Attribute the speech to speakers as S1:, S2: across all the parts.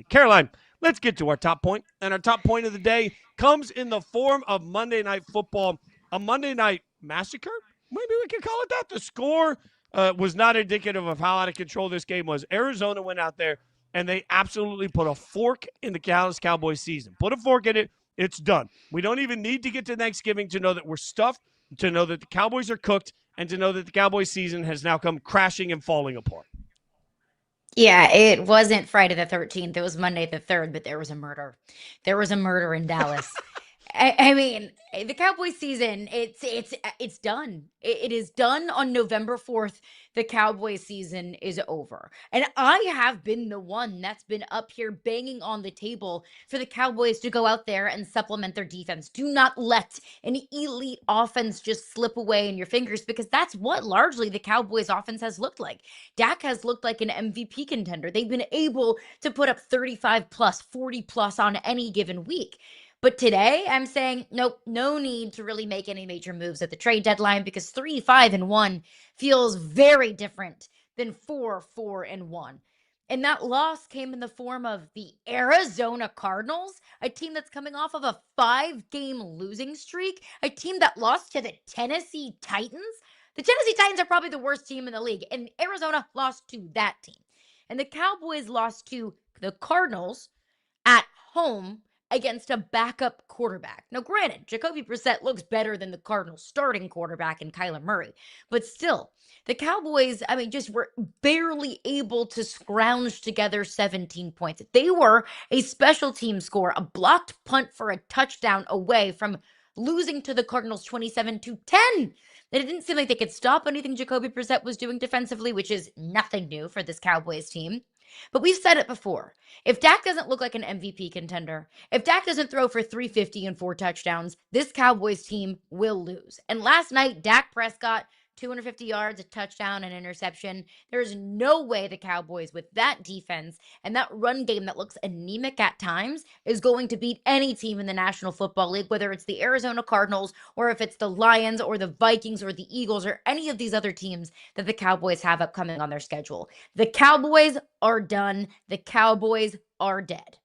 S1: Caroline, let's get to our top point. And our top point of the day comes in the form of Monday Night Football, a Monday Night Massacre. Maybe we could call it that. The score was not indicative of how out of control this game was. Arizona went out there and they absolutely put a fork in the Dallas Cowboys season. Put a fork in it. It's done. We don't even need to get to Thanksgiving to know that we're stuffed, to know that the Cowboys are cooked, and to know that the Cowboys season has now come crashing and falling apart.
S2: Yeah, it wasn't Friday the 13th. It was Monday the 3rd, but there was a murder. There was a murder in Dallas. I mean, the Cowboys season, it's done. It is done on November 4th. The Cowboys season is over. And I have been the one that's been up here banging on the table for the Cowboys to go out there and supplement their defense. Do not let an elite offense just slip away in your fingers, because that's what largely the Cowboys offense has looked like. Dak has looked like an MVP contender. They've been able to put up 35 plus, 40 plus on any given week. But today, I'm saying, nope, no need to really make any major moves at the trade deadline, because 3-5-1 feels very different than 4-4-1. And that loss came in the form of the Arizona Cardinals, a team that's coming off of a 5-game losing streak, a team that lost to the Tennessee Titans. The Tennessee Titans are probably the worst team in the league, and Arizona lost to that team. And the Cowboys lost to the Cardinals at home against a backup quarterback. Now, granted, Jacoby Brissett looks better than the Cardinals' starting quarterback in Kyler Murray, but still, the Cowboys, just were barely able to scrounge together 17 points. They were a special team score, a blocked punt for a touchdown away from losing to the Cardinals 27-10. It didn't seem like they could stop anything Jacoby Brissett was doing defensively, which is nothing new for this Cowboys team. But we've said it before. If Dak doesn't look like an MVP contender, if Dak doesn't throw for 350 and 4 touchdowns, this Cowboys team will lose. And last night, Dak Prescott, 250 yards, a touchdown, an interception. There's no way the Cowboys, with that defense and that run game that looks anemic at times, is going to beat any team in the National Football League, whether it's the Arizona Cardinals or if it's the Lions or the Vikings or the Eagles or any of these other teams that the Cowboys have upcoming on their schedule. The Cowboys are done. The Cowboys are dead.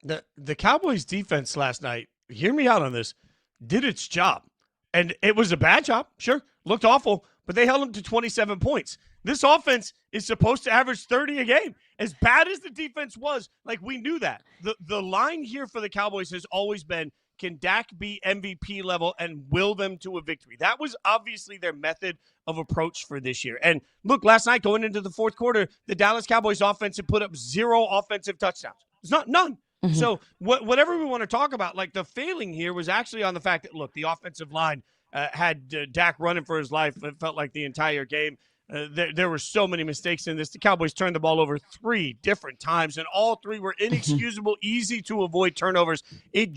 S1: The Cowboys defense last night, hear me out on this, did its job. And it was a bad job, sure. Looked awful, but they held them to 27 points. This offense is supposed to average 30 a game. As bad as the defense was, we knew that. The line here for the Cowboys has always been, can Dak be MVP level and will them to a victory? That was obviously their method of approach for this year. And look, last night going into the fourth quarter, the Dallas Cowboys offense had put up 0 offensive touchdowns. It's not none. Mm-hmm. So whatever we want to talk about, the failing here was actually on the fact that, look, the offensive line had Dak running for his life. It felt like the entire game. There were so many mistakes in this. The Cowboys turned the ball over 3 different times, and all 3 were inexcusable, easy to avoid turnovers. It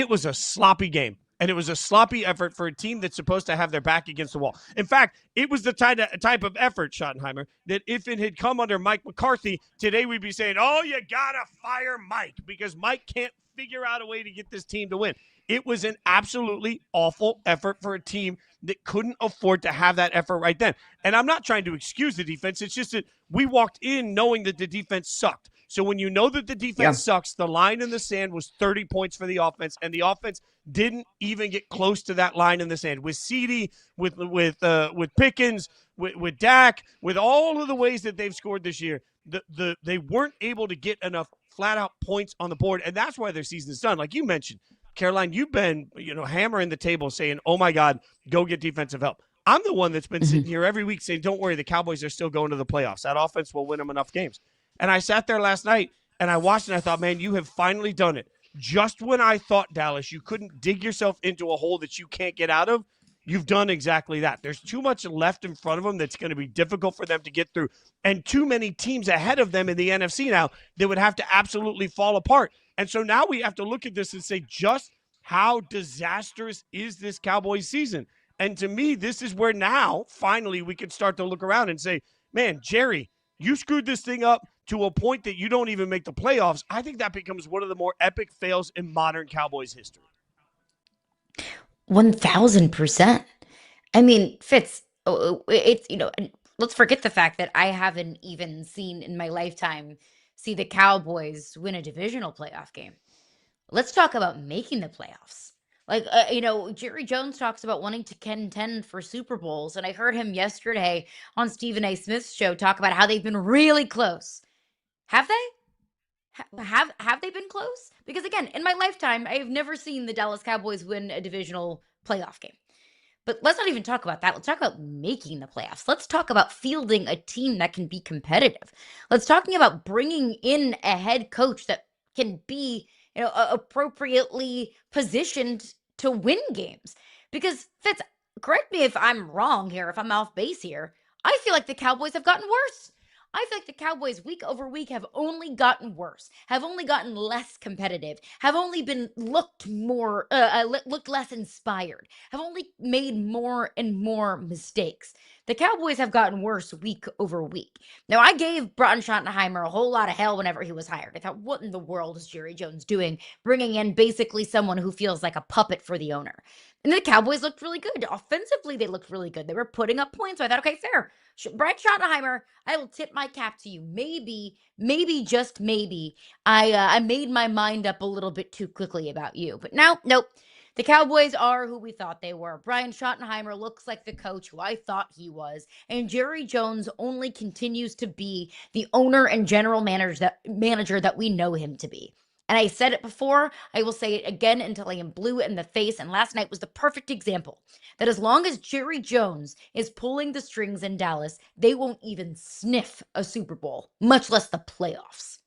S1: was a sloppy game. And it was a sloppy effort for a team that's supposed to have their back against the wall. In fact, it was the type of effort, Schottenheimer, that if it had come under Mike McCarthy, today we'd be saying, oh, you got to fire Mike because Mike can't figure out a way to get this team to win. It was an absolutely awful effort for a team that couldn't afford to have that effort right then. And I'm not trying to excuse the defense. It's just that we walked in knowing that the defense sucked. So when you know that the defense sucks, the line in the sand was 30 points for the offense, and the offense didn't even get close to that line in the sand. With CeeDee, with Pickens, with Dak, with all of the ways that they've scored this year, they weren't able to get enough flat-out points on the board, and that's why their season is done. Like you mentioned, Caroline, you've been hammering the table saying, oh, my God, go get defensive help. I'm the one that's been sitting here every week saying, don't worry, the Cowboys are still going to the playoffs. That offense will win them enough games. And I sat there last night, and I watched, and I thought, man, you have finally done it. Just when I thought, Dallas, you couldn't dig yourself into a hole that you can't get out of, you've done exactly that. There's too much left in front of them that's going to be difficult for them to get through, and too many teams ahead of them in the NFC now that would have to absolutely fall apart. And so now we have to look at this and say, just how disastrous is this Cowboys season? And to me, this is where now, finally, we can start to look around and say, man, Jerry, you screwed this thing up to a point that you don't even make the playoffs. I think that becomes one of the more epic fails in modern Cowboys history.
S2: 1000%. Fitz, it's, let's forget the fact that I haven't even seen in my lifetime see the Cowboys win a divisional playoff game. Let's talk about making the playoffs. Like, Jerry Jones talks about wanting to contend for Super Bowls. And I heard him yesterday on Stephen A. Smith's show talk about how they've been really close. Have they? Have they been close? Because again, in my lifetime, I have never seen the Dallas Cowboys win a divisional playoff game. But let's not even talk about that. Let's talk about making the playoffs. Let's talk about fielding a team that can be competitive. Let's talking about bringing in a head coach that can be, appropriately positioned to win games. Because Fitz, correct me if I'm wrong here, if I'm off base here. I feel like the Cowboys have gotten worse. I feel like the Cowboys week over week have only gotten worse, have only gotten less competitive, have only been looked less inspired, have only made more and more mistakes. The Cowboys have gotten worse week over week. Now, I gave Brian Schottenheimer a whole lot of hell whenever he was hired. I thought, what in the world is Jerry Jones doing, bringing in basically someone who feels like a puppet for the owner? And the Cowboys looked really good. Offensively, they looked really good. They were putting up points. So I thought, okay, fair. Brian Schottenheimer, I will tip my cap to you. Maybe, just maybe, I made my mind up a little bit too quickly about you. But now, nope. The Cowboys are who we thought they were. Brian Schottenheimer looks like the coach who I thought he was. And Jerry Jones only continues to be the owner and general manager that we know him to be. And I said it before, I will say it again until I am blue in the face. And last night was the perfect example that as long as Jerry Jones is pulling the strings in Dallas, they won't even sniff a Super Bowl, much less the playoffs.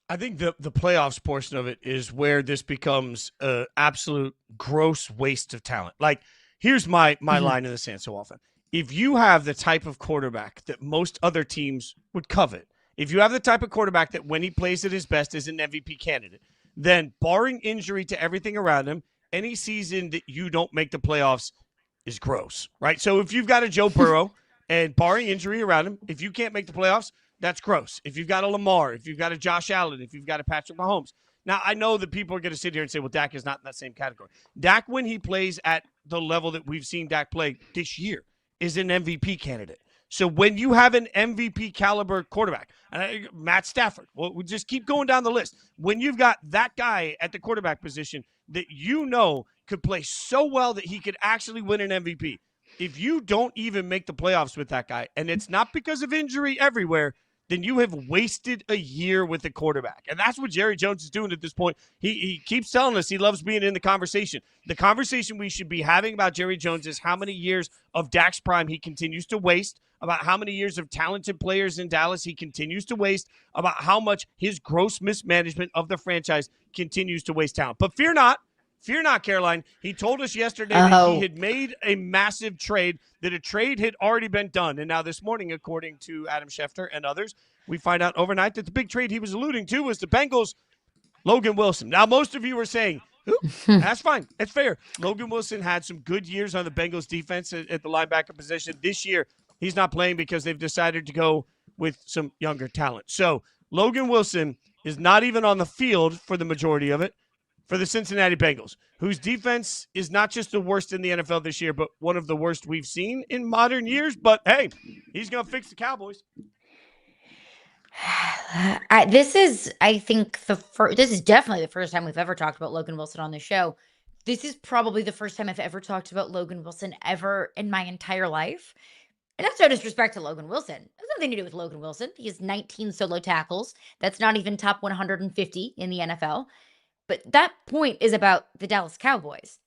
S1: I think the playoffs portion of it is where this becomes an absolute gross waste of talent. Like, here's my line in the sand so often. If you have the type of quarterback that most other teams would covet, if you have the type of quarterback that when he plays at his best is an MVP candidate, then barring injury to everything around him, any season that you don't make the playoffs is gross, right? So if you've got a Joe Burrow and barring injury around him, if you can't make the playoffs, that's gross. If you've got a Lamar, if you've got a Josh Allen, if you've got a Patrick Mahomes. Now, I know that people are going to sit here and say, well, Dak is not in that same category. Dak, when he plays at the level that we've seen Dak play this year, is an MVP candidate. So when you have an MVP caliber quarterback, Matt Stafford, we'll just keep going down the list. When you've got that guy at the quarterback position that you know could play so well that he could actually win an MVP, if you don't even make the playoffs with that guy, and it's not because of injury everywhere, then you have wasted a year with the quarterback. And that's what Jerry Jones is doing at this point. He keeps telling us he loves being in the conversation. The conversation we should be having about Jerry Jones is how many years of Dak's prime he continues to waste, about how many years of talented players in Dallas he continues to waste, about how much his gross mismanagement of the franchise continues to waste talent. But fear not, Caroline. He told us yesterday that he had made a massive trade, that a trade had already been done. And now this morning, according to Adam Schefter and others, we find out overnight that the big trade he was alluding to was the Bengals' Logan Wilson. Now, most of you are saying, that's fine. It's fair. Logan Wilson had some good years on the Bengals defense at the linebacker position. This year, he's not playing because they've decided to go with some younger talent. So Logan Wilson is not even on the field for the majority of it for the Cincinnati Bengals, whose defense is not just the worst in the NFL this year, but one of the worst we've seen in modern years. But, hey, he's going to fix the Cowboys.
S2: This is definitely the first time we've ever talked about Logan Wilson on the show. This is probably the first time I've ever talked about Logan Wilson ever in my entire life. And that's no disrespect to Logan Wilson. It has nothing to do with Logan Wilson. He has 19 solo tackles. That's not even top 150 in the NFL. But that point is about the Dallas Cowboys.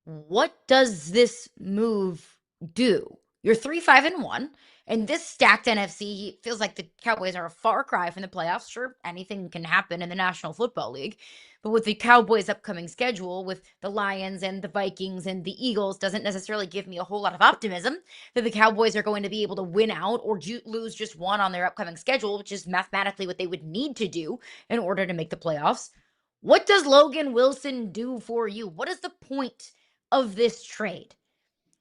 S2: What does this move do? You're 3-5-1, and this stacked NFC feels like the Cowboys are a far cry from the playoffs. Sure, anything can happen in the National Football League, but with the Cowboys' upcoming schedule, with the Lions and the Vikings and the Eagles, doesn't necessarily give me a whole lot of optimism that the Cowboys are going to be able to win out or lose just one on their upcoming schedule, which is mathematically what they would need to do in order to make the playoffs. What does Logan Wilson do for you? What is the point of this trade?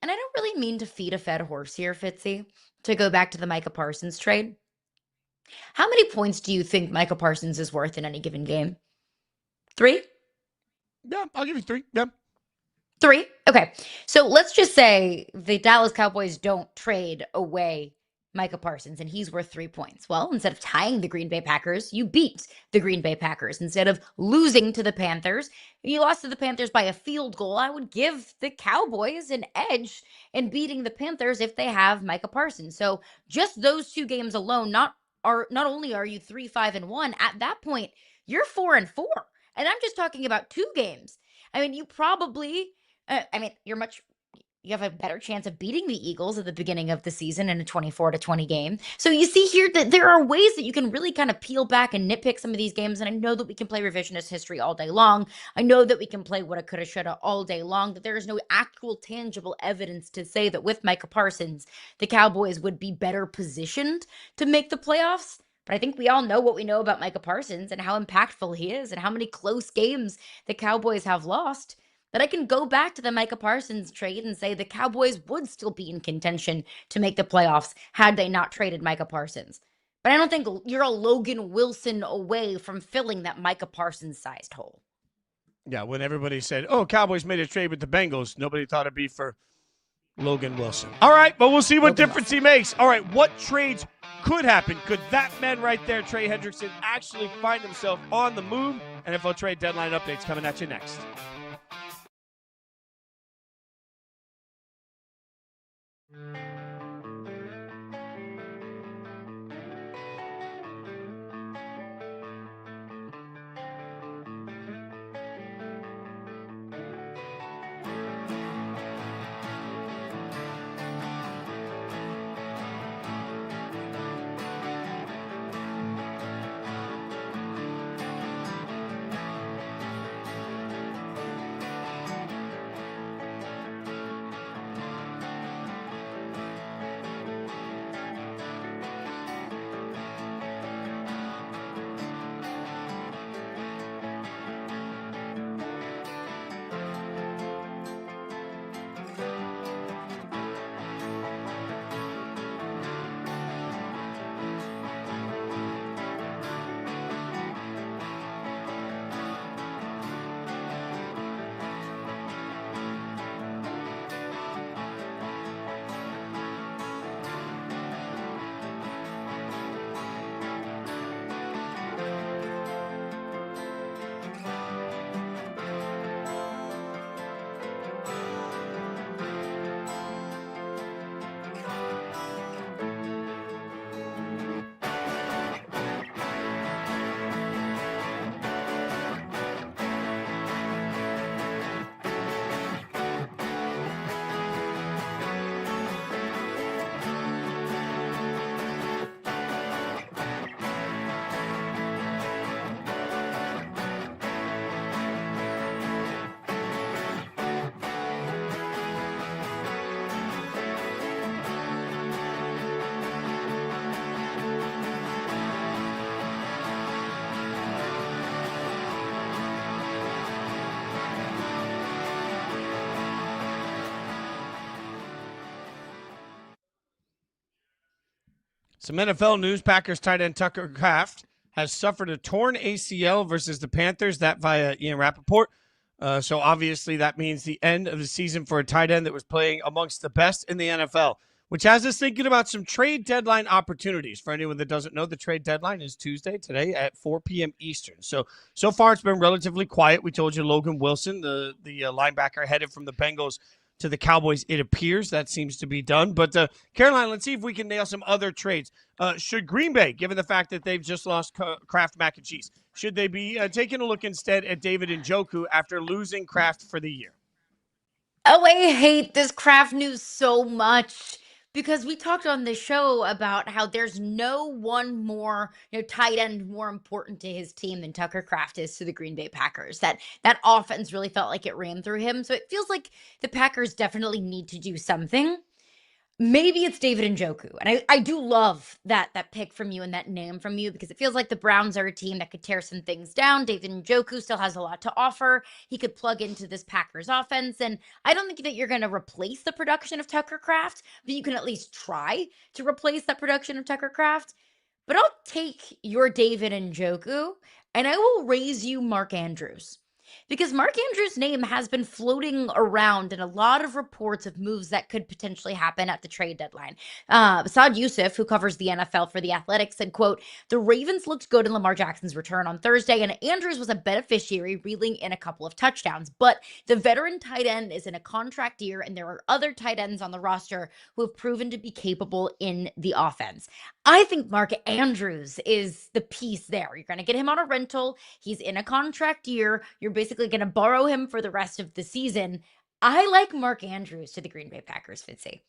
S2: And I don't really mean to feed a fed horse here, Fitzy, to go back to the Micah Parsons trade. How many points do you think Micah Parsons is worth in any given game? 3?
S1: Yeah, I'll give you 3. Yeah.
S2: 3? Okay. So let's just say the Dallas Cowboys don't trade away Micah Parsons, and he's worth 3 points. Well, instead of tying the Green Bay Packers, you beat the Green Bay Packers. Instead of losing to the Panthers, you lost to the Panthers by a field goal. I would give the Cowboys an edge in beating the Panthers if they have Micah Parsons. So just those 2 games alone, not only are you 3-5-1, at that point, you're 4-4. And I'm just talking about 2 games. I mean, you probably, you have a better chance of beating the Eagles at the beginning of the season in a 24-20 game. So you see here that there are ways that you can really kind of peel back and nitpick some of these games. And I know that we can play revisionist history all day long. I know that we can play woulda, coulda, shoulda all day long, that there is no actual tangible evidence to say that with Micah Parsons, the Cowboys would be better positioned to make the playoffs. But I think we all know what we know about Micah Parsons and how impactful he is and how many close games the Cowboys have lost, that I can go back to the Micah Parsons trade and say the Cowboys would still be in contention to make the playoffs had they not traded Micah Parsons. But I don't think you're a Logan Wilson away from filling that Micah Parsons-sized hole.
S1: Yeah, when everybody said, oh, Cowboys made a trade with the Bengals, nobody thought it'd be for Logan Wilson. All right, but we'll see what difference he makes. All right, what trades could happen? Could that man right there, Trey Hendrickson, actually find himself on the move? NFL trade deadline updates coming at you next. Some NFL news. Packers tight end Tucker Kraft has suffered a torn ACL versus the Panthers, that via Ian Rappaport. So obviously that means the end of the season for a tight end that was playing amongst the best in the NFL, which has us thinking about some trade deadline opportunities. For anyone that doesn't know, the trade deadline is Tuesday, today at 4 p.m. Eastern. So far it's been relatively quiet. We told you Logan Wilson, the linebacker headed from the Bengals to the Cowboys, it appears that seems to be done. But Caroline, let's see if we can nail some other trades. Should Green Bay, given the fact that they've just lost Kraft mac and cheese, should they be taking a look instead at David Njoku after losing Kraft for the year?
S2: Oh, I hate this Kraft news so much because we talked on the show about how there's no one more, tight end more important to his team than Tucker Kraft is to the Green Bay Packers. That offense really felt like it ran through him. So it feels like the Packers definitely need to do something. Maybe it's David Njoku. And I do love that pick from you and that name from you because it feels like the Browns are a team that could tear some things down. David Njoku still has a lot to offer. He could plug into this Packers offense. And I don't think that you're going to replace the production of Tucker Kraft, but you can at least try to replace that production of Tucker Kraft. But I'll take your David Njoku and I will raise you Mark Andrews. because Mark Andrews' name has been floating around in a lot of reports of moves that could potentially happen at the trade deadline. Saad Youssef, who covers the NFL for The Athletic, said, quote, "The Ravens looked good in Lamar Jackson's return on Thursday, and Andrews was a beneficiary, reeling in a couple of touchdowns. But the veteran tight end is in a contract year, and there are other tight ends on the roster who have proven to be capable in the offense." I think Mark Andrews is the piece there. You're going to get him on a rental. He's in a contract year. You're basically going to borrow him for the rest of the season. I like Mark Andrews to the Green Bay Packers, Fitzy.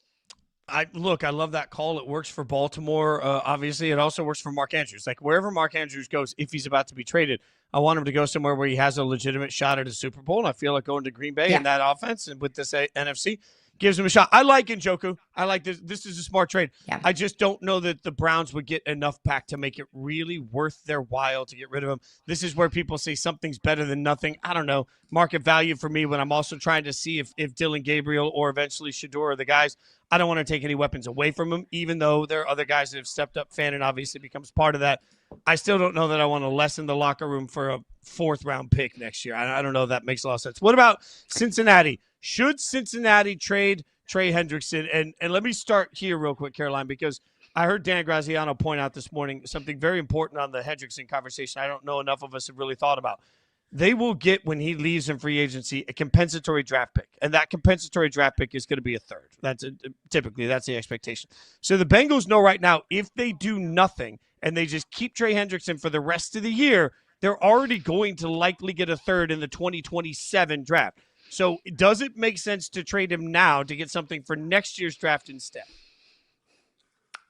S1: I love that call. It works for Baltimore. Obviously, it also works for Mark Andrews. Like wherever Mark Andrews goes, if he's about to be traded, I want him to go somewhere where he has a legitimate shot at a Super Bowl. And I feel like going to Green Bay in that offense and with this NFC gives him a shot. I like Njoku. I like this. This is a smart trade.
S2: Yeah.
S1: I just don't know that the Browns would get enough back to make it really worth their while to get rid of him. This is where people say something's better than nothing. I don't know. Market value for me when I'm also trying to see if Dylan Gabriel or eventually Shador are the guys. I don't want to take any weapons away from him, even though there are other guys that have stepped up. Fannin obviously becomes part of that. I still don't know that I want to lessen the locker room for a fourth-round pick next year. I don't know if that makes a lot of sense. What about Cincinnati? Should Cincinnati trade Trey Hendrickson? And let me start here real quick, Caroline, because I heard Dan Graziano point out this morning something very important on the Hendrickson conversation I don't know enough of us have really thought about. They will get, when he leaves in free agency, a compensatory draft pick. And that compensatory draft pick is going to be a third. Typically, that's the expectation. So the Bengals know right now, if they do nothing and they just keep Trey Hendrickson for the rest of the year, they're already going to likely get a third in the 2027 draft. So does it make sense to trade him now to get something for next year's draft instead?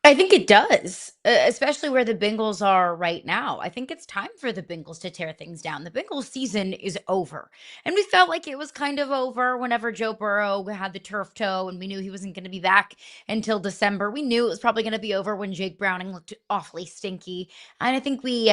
S2: I think it does, especially where the Bengals are right now. I think it's time for the Bengals to tear things down. The Bengals season is over. And we felt like it was kind of over whenever Joe Burrow had the turf toe and we knew he wasn't going to be back until December. We knew it was probably going to be over when Jake Browning looked awfully stinky. And I think we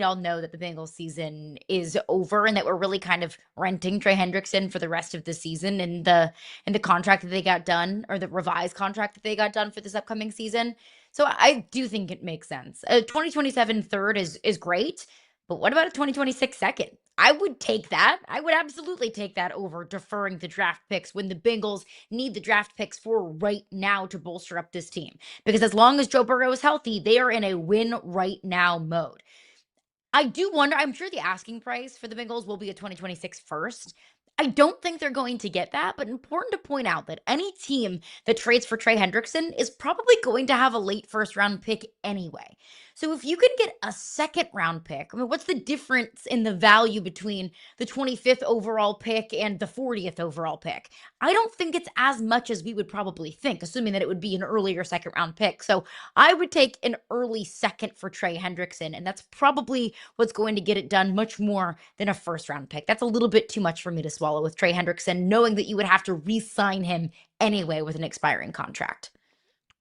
S2: all know that the Bengals season is over and that we're really kind of renting Trey Hendrickson for the rest of the season and the contract that they got done, or the revised contract that they got done for this upcoming season. So I do think it makes sense. A 2027 third is great, but what about a 2026 second? I would take that. I would absolutely take that over deferring the draft picks when the Bengals need the draft picks for right now to bolster up this team. Because as long as Joe Burrow is healthy, they are in a win right now mode. I do wonder, I'm sure the asking price for the Bengals will be a 2026 first. I don't think they're going to get that, but important to point out that any team that trades for Trey Hendrickson is probably going to have a late first round pick anyway. So if you can get a second round pick, I mean, what's the difference in the value between the 25th overall pick and the 40th overall pick? I don't think it's as much as we would probably think, assuming that it would be an earlier second round pick. So I would take an early second for Trey Hendrickson, and that's probably what's going to get it done much more than a first round pick. That's a little bit too much for me to swallow with Trey Hendrickson, knowing that you would have to re-sign him anyway with an expiring contract.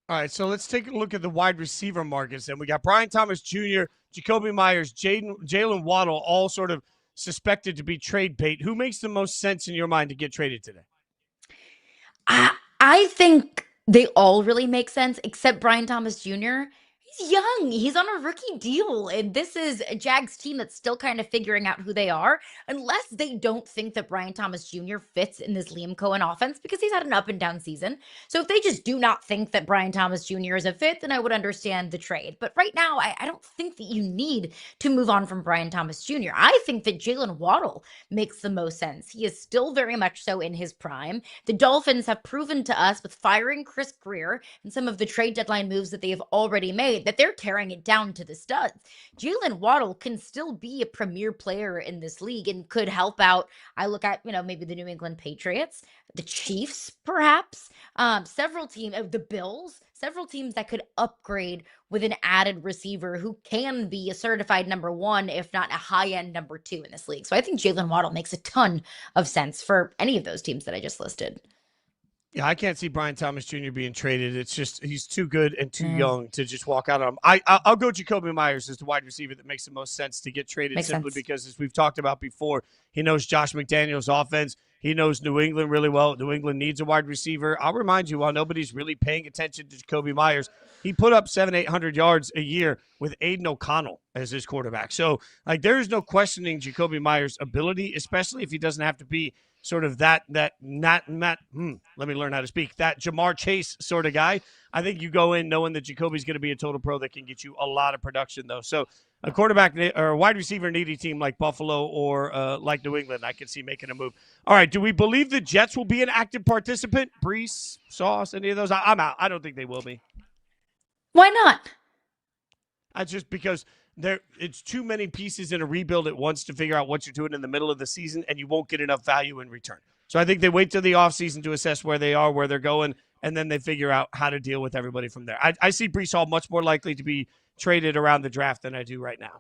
S1: All right, so let's take a look at the wide receiver markets. And we got Brian Thomas Jr., Jacoby Myers, Jalen Waddle, all sort of suspected to be trade bait. Who makes the most sense in your mind to get traded today?
S2: I think they all really make sense, except Brian Thomas Jr. He's young. He's on a rookie deal. And this is a Jags team that's still kind of figuring out who they are, unless they don't think that Brian Thomas Jr. fits in this Liam Cohen offense, because he's had an up and down season. So if they just do not think that Brian Thomas Jr. is a fit, then I would understand the trade. But right now, I don't think that you need to move on from Brian Thomas Jr. I think that Jalen Waddle makes the most sense. He is still very much so in his prime. The Dolphins have proven to us with firing Chris Greer and some of the trade deadline moves that they have already made that they're tearing it down to the studs. Jalen Waddle can still be a premier player in this league and could help out. I look at, maybe the New England Patriots, the Chiefs, perhaps, several teams, the Bills, several teams that could upgrade with an added receiver who can be a certified number one, if not a high-end number two in this league. So I think Jalen Waddle makes a ton of sense for any of those teams that I just listed.
S1: Yeah, I can't see Brian Thomas Jr. being traded. It's just he's too good and too
S2: Yeah.
S1: young to just walk out on him. I'll go Jacoby Myers as the wide receiver that makes the most sense to get traded
S2: Makes
S1: simply
S2: sense.
S1: because, as we've talked about before, he knows Josh McDaniels' offense. He knows New England really well. New England needs a wide receiver. I'll remind you, while nobody's really paying attention to Jacoby Myers, he put up 700-800 yards a year with Aiden O'Connell as his quarterback. So, there is no questioning Jacoby Myers' ability, especially if he doesn't have to be sort of let me learn how to speak, that Jamar Chase sort of guy. I think you go in knowing that Jacoby's going to be a total pro that can get you a lot of production, though. So a quarterback or a wide receiver needy team like Buffalo or like New England, I can see making a move. All right, do we believe the Jets will be an active participant? Brees, Sauce, any of those? I'm out. I don't think they will be.
S2: Why not?
S1: That's just because it's too many pieces in a rebuild at once to figure out what you're doing in the middle of the season, and you won't get enough value in return. So I think they wait till the offseason to assess where they are, where they're going, and then they figure out how to deal with everybody from there. I see Brees Hall much more likely to be traded around the draft than I do right now.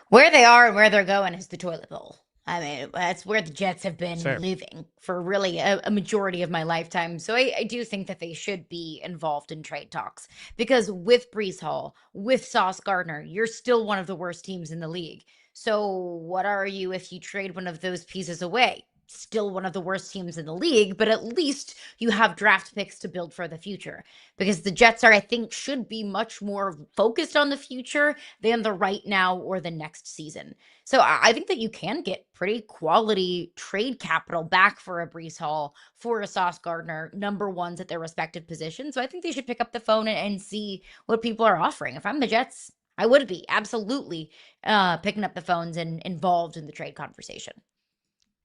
S2: Where they are and where they're going is the toilet bowl. I mean, that's where the Jets have been living for really a majority of my lifetime. So I do think that they should be involved in trade talks because with Brees Hall, with Sauce Gardner, you're still one of the worst teams in the league. So what are you if you trade one of those pieces away? Still one of the worst teams in the league, but at least you have draft picks to build for the future because the Jets I think, should be much more focused on the future than the right now or the next season. So I think that you can get pretty quality trade capital back for a Brees Hall, for a Sauce Gardner, number ones at their respective positions. So I think they should pick up the phone and see what people are offering. If I'm the Jets, I would be absolutely picking up the phones and involved in the trade conversation.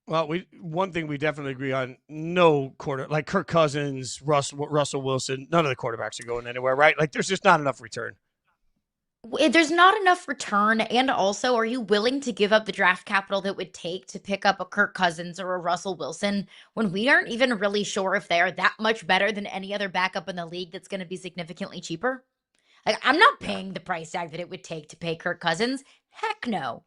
S1: Well, one thing we definitely agree on, no like Kirk Cousins, Russell Wilson, none of the quarterbacks are going anywhere, right? Like there's just not enough return.
S2: There's not enough return, and also, are you willing to give up the draft capital that would take to pick up a Kirk Cousins or a Russell Wilson when we aren't even really sure if they're that much better than any other backup in the league that's going to be significantly cheaper? Like, I'm not paying the price tag that it would take to pay Kirk Cousins. Heck no.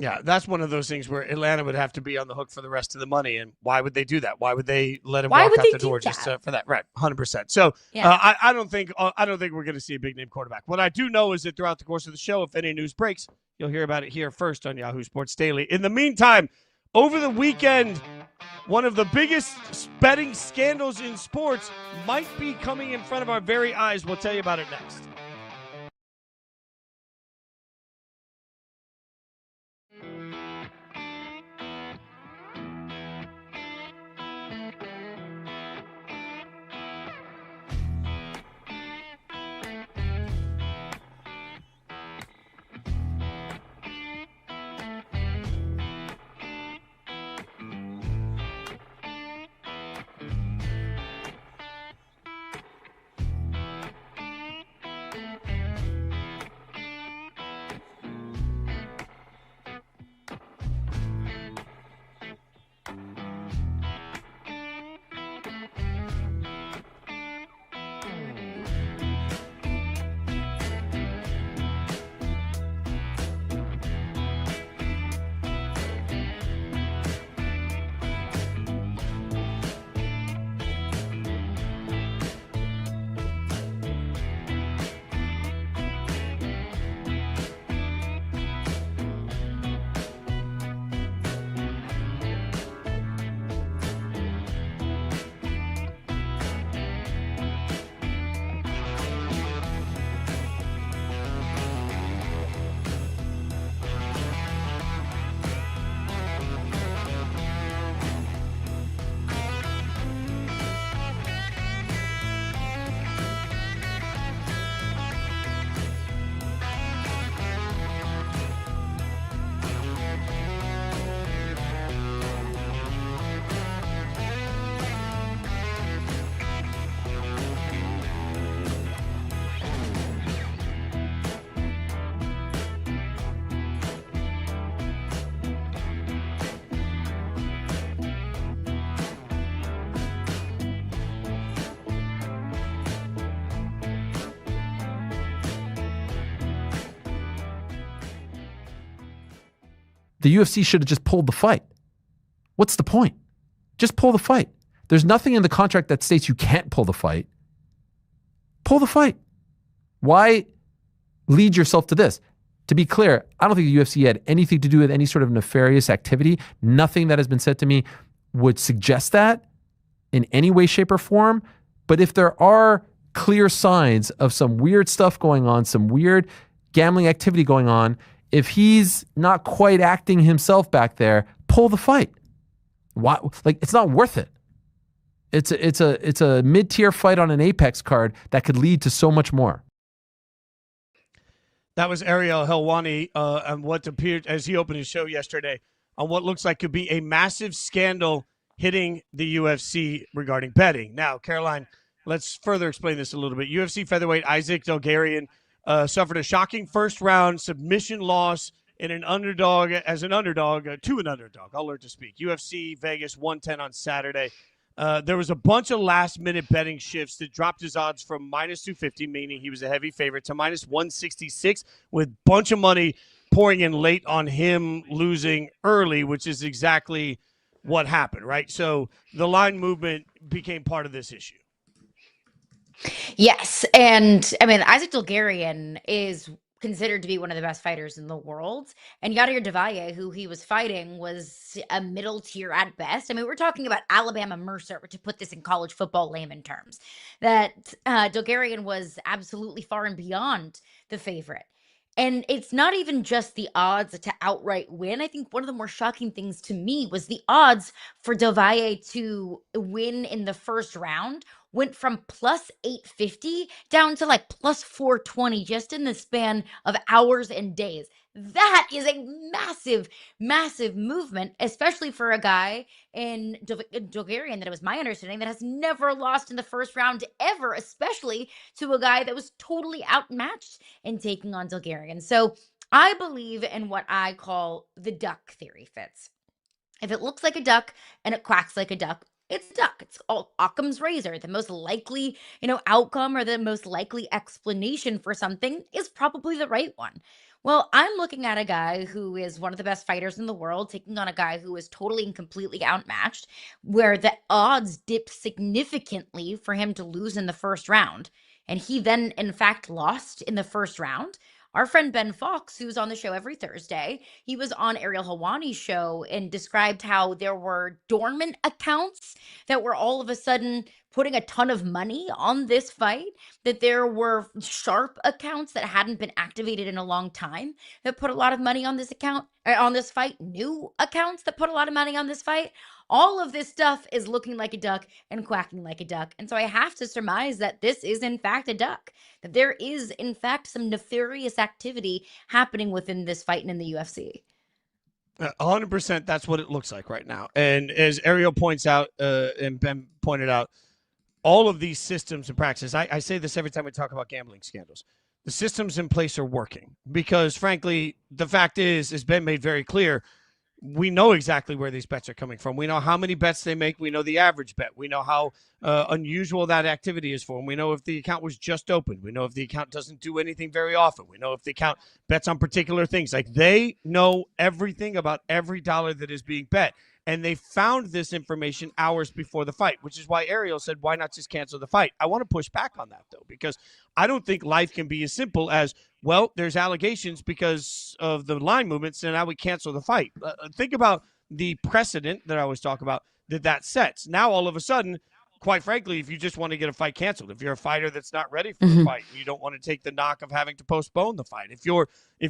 S1: Yeah, that's one of those things where Atlanta would have to be on the hook for the rest of the money. And why would they do that? Why would they let him walk out the door just for that? Right, 100%. So yeah. I don't think we're going to see a big name quarterback. What I do know is that throughout the course of the show, if any news breaks, you'll hear about it here first on Yahoo Sports Daily. In the meantime, over the weekend, one of the biggest betting scandals in sports might be coming in front of our very eyes. We'll tell you about it next.
S3: The UFC should have just pulled the fight. What's the point? Just pull the fight. There's nothing in the contract that states you can't pull the fight. Pull the fight. Why lead yourself to this? To be clear, I don't think the UFC had anything to do with any sort of nefarious activity. Nothing that has been said to me would suggest that in any way, shape, or form. But if there are clear signs of some weird stuff going on, some weird gambling activity going on, if he's not quite acting himself back there, pull the fight. Why? Like, it's not worth it. It's a mid-tier fight on an Apex card that could lead to so much more.
S1: That was Ariel Helwani on what appeared as he opened his show yesterday on what looks like could be a massive scandal hitting the UFC regarding betting. Now, Caroline, let's further explain this a little bit. UFC featherweight Isaac Delgarian suffered a shocking first-round submission loss to an underdog. I'll learn to speak. UFC Vegas 110 on Saturday. There was a bunch of last-minute betting shifts that dropped his odds from minus 250, meaning he was a heavy favorite, to minus 166, with a bunch of money pouring in late on him losing early, which is exactly what happened, right? So the line movement became part of this issue.
S2: Yes. And I mean, Isaac Delgarian is considered to be one of the best fighters in the world. And Yadir Davaye, who he was fighting, was a middle tier at best. I mean, we're talking about Alabama Mercer, to put this in college football layman terms, that Delgarian was absolutely far and beyond the favorite. And it's not even just the odds to outright win. I think one of the more shocking things to me was the odds for Davaye to win in the first round went from plus 850 down to like plus 420 just in the span of hours and days. That is a massive, massive movement, especially for a guy in Delgarian that it was my understanding that has never lost in the first round ever, especially to a guy that was totally outmatched in taking on Delgarian. So I believe in what I call the duck theory, Fitz. If it looks like a duck and it quacks like a duck, it's a duck. It's all Occam's razor. The most likely, outcome or the most likely explanation for something is probably the right one. Well, I'm looking at a guy who is one of the best fighters in the world, taking on a guy who is totally and completely outmatched, where the odds dipped significantly for him to lose in the first round. And he then, in fact, lost in the first round. Our friend Ben Fox, who's on the show every Thursday, he was on Ariel Helwani's show and described how there were dormant accounts that were all of a sudden putting a ton of money on this fight, that there were sharp accounts that hadn't been activated in a long time that put a lot of money on this fight, new accounts that put a lot of money on this fight. All of this stuff is looking like a duck and quacking like a duck. And so I have to surmise that this is in fact a duck, that there is in fact some nefarious activity happening within this fight and in the UFC.
S1: 100%, that's what it looks like right now. And as Ariel points out, and Ben pointed out, all of these systems and practices, I say this every time we talk about gambling scandals, the systems in place are working because, frankly, the fact is, as Ben made very clear, we know exactly where these bets are coming from. We know how many bets they make. We know the average bet. We know how unusual that activity is for them. We know if the account was just opened. We know if the account doesn't do anything very often. We know if the account bets on particular things. Like, they know everything about every dollar that is being bet. And they found this information hours before the fight, which is why Ariel said, why not just cancel the fight? I want to push back on that, though, because I don't think life can be as simple as, well, there's allegations because of the line movements, and now we cancel the fight. Think about the precedent that I always talk about that sets. Now, all of a sudden, quite frankly, if you just want to get a fight canceled, if you're a fighter that's not ready for a fight, you don't want to take the knock of having to postpone the fight. If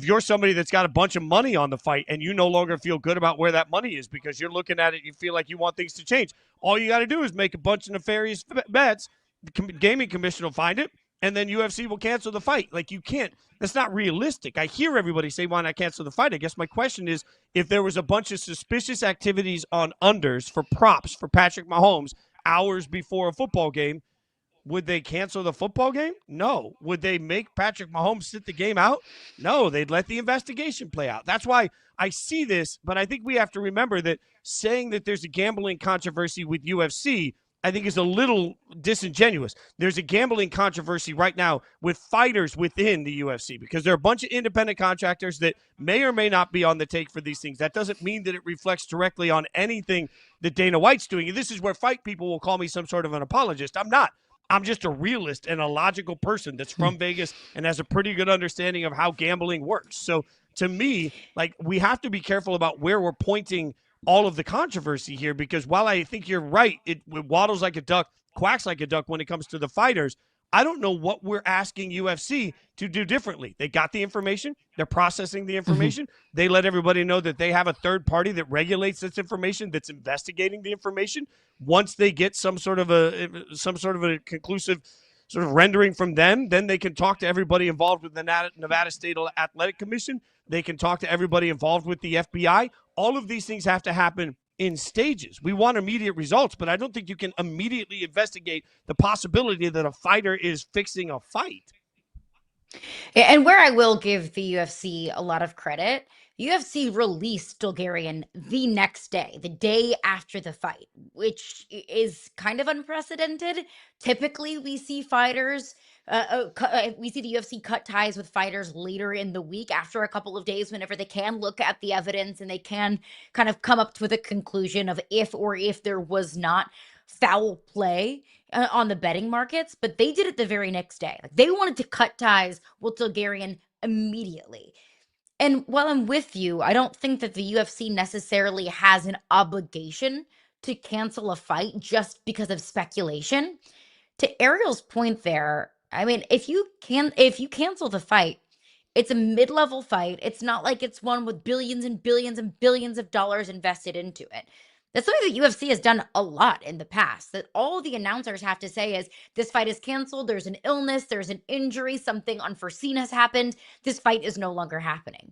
S1: you're somebody that's got a bunch of money on the fight and you no longer feel good about where that money is because you're looking at it, you feel like you want things to change. All you got to do is make a bunch of nefarious bets. The gaming commission will find it, and then UFC will cancel the fight. Like, you can't. That's not realistic. I hear everybody say, why not cancel the fight? I guess my question is, if there was a bunch of suspicious activities on unders for props for Patrick Mahomes hours before a football game, would they cancel the football game? No. Would they make Patrick Mahomes sit the game out? No. They'd let the investigation play out. That's why I see this, but I think we have to remember that saying that there's a gambling controversy with UFC I think is a little disingenuous. There's a gambling controversy right now with fighters within the UFC because there are a bunch of independent contractors that may or may not be on the take for these things. That doesn't mean that it reflects directly on anything that Dana White's doing. And this is where fight people will call me some sort of an apologist. I'm not. I'm just a realist and a logical person that's from Vegas and has a pretty good understanding of how gambling works. So to me, like, we have to be careful about where we're pointing all of the controversy here, because while I think you're right, it waddles like a duck, quacks like a duck when it comes to the fighters. I don't know what we're asking UFC to do differently. They got the information. They're processing the information. They let everybody know that they have a third party that regulates this information, that's investigating the information. Once they get some sort of a conclusive sort of rendering from them, then they can talk to everybody involved with the Nevada State Athletic Commission. They can talk to everybody involved with the FBI. All of these things have to happen in stages. We want immediate results, but I don't think you can immediately investigate the possibility that a fighter is fixing a fight.
S2: And where I will give the UFC a lot of credit, UFC released Dolgarian the next day, the day after the fight, which is kind of unprecedented. Typically, we see fighters, we see the UFC cut ties with fighters later in the week after a couple of days, whenever they can look at the evidence and they can kind of come up with a conclusion of if there was not foul play on the betting markets. But they did it the very next day. Like, they wanted to cut ties with Dolgarian immediately. And while I'm with you, I don't think that the UFC necessarily has an obligation to cancel a fight just because of speculation. To Ariel's point there, I mean, if you cancel the fight, it's a mid-level fight. It's not like it's one with billions and billions and billions of dollars invested into it. That's something that UFC has done a lot in the past, that all the announcers have to say is, this fight is canceled, there's an illness, there's an injury, something unforeseen has happened, this fight is no longer happening.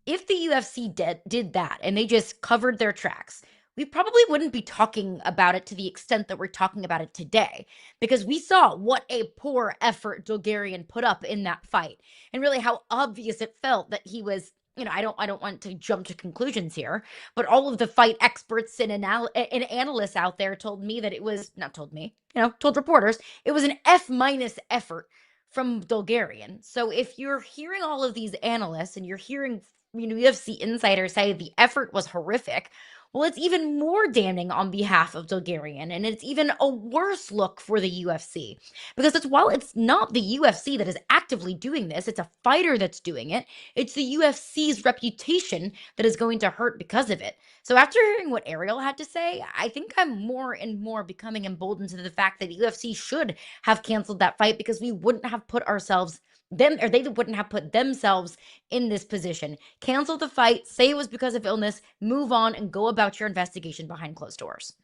S2: If the UFC did that and they just covered their tracks, we probably wouldn't be talking about it to the extent that we're talking about it today, because we saw what a poor effort Dolgarian put up in that fight, and really how obvious it felt that he was, I don't want to jump to conclusions here, but all of the fight experts and analysts out there told me that it was, not told me, told reporters, it was an F- effort from Dolgarian. So if you're hearing all of these analysts and you're hearing, UFC insiders say the effort was horrific, well, it's even more damning on behalf of Dolgarian, and it's even a worse look for the UFC. Because while it's not the UFC that is actively doing this, it's a fighter that's doing it, it's the UFC's reputation that is going to hurt because of it. So after hearing what Ariel had to say, I think I'm more and more becoming emboldened to the fact that UFC should have canceled that fight, because we wouldn't have put they wouldn't have put themselves in this position. Cancel the fight, say it was because of illness, move on, and go about your investigation behind closed doors.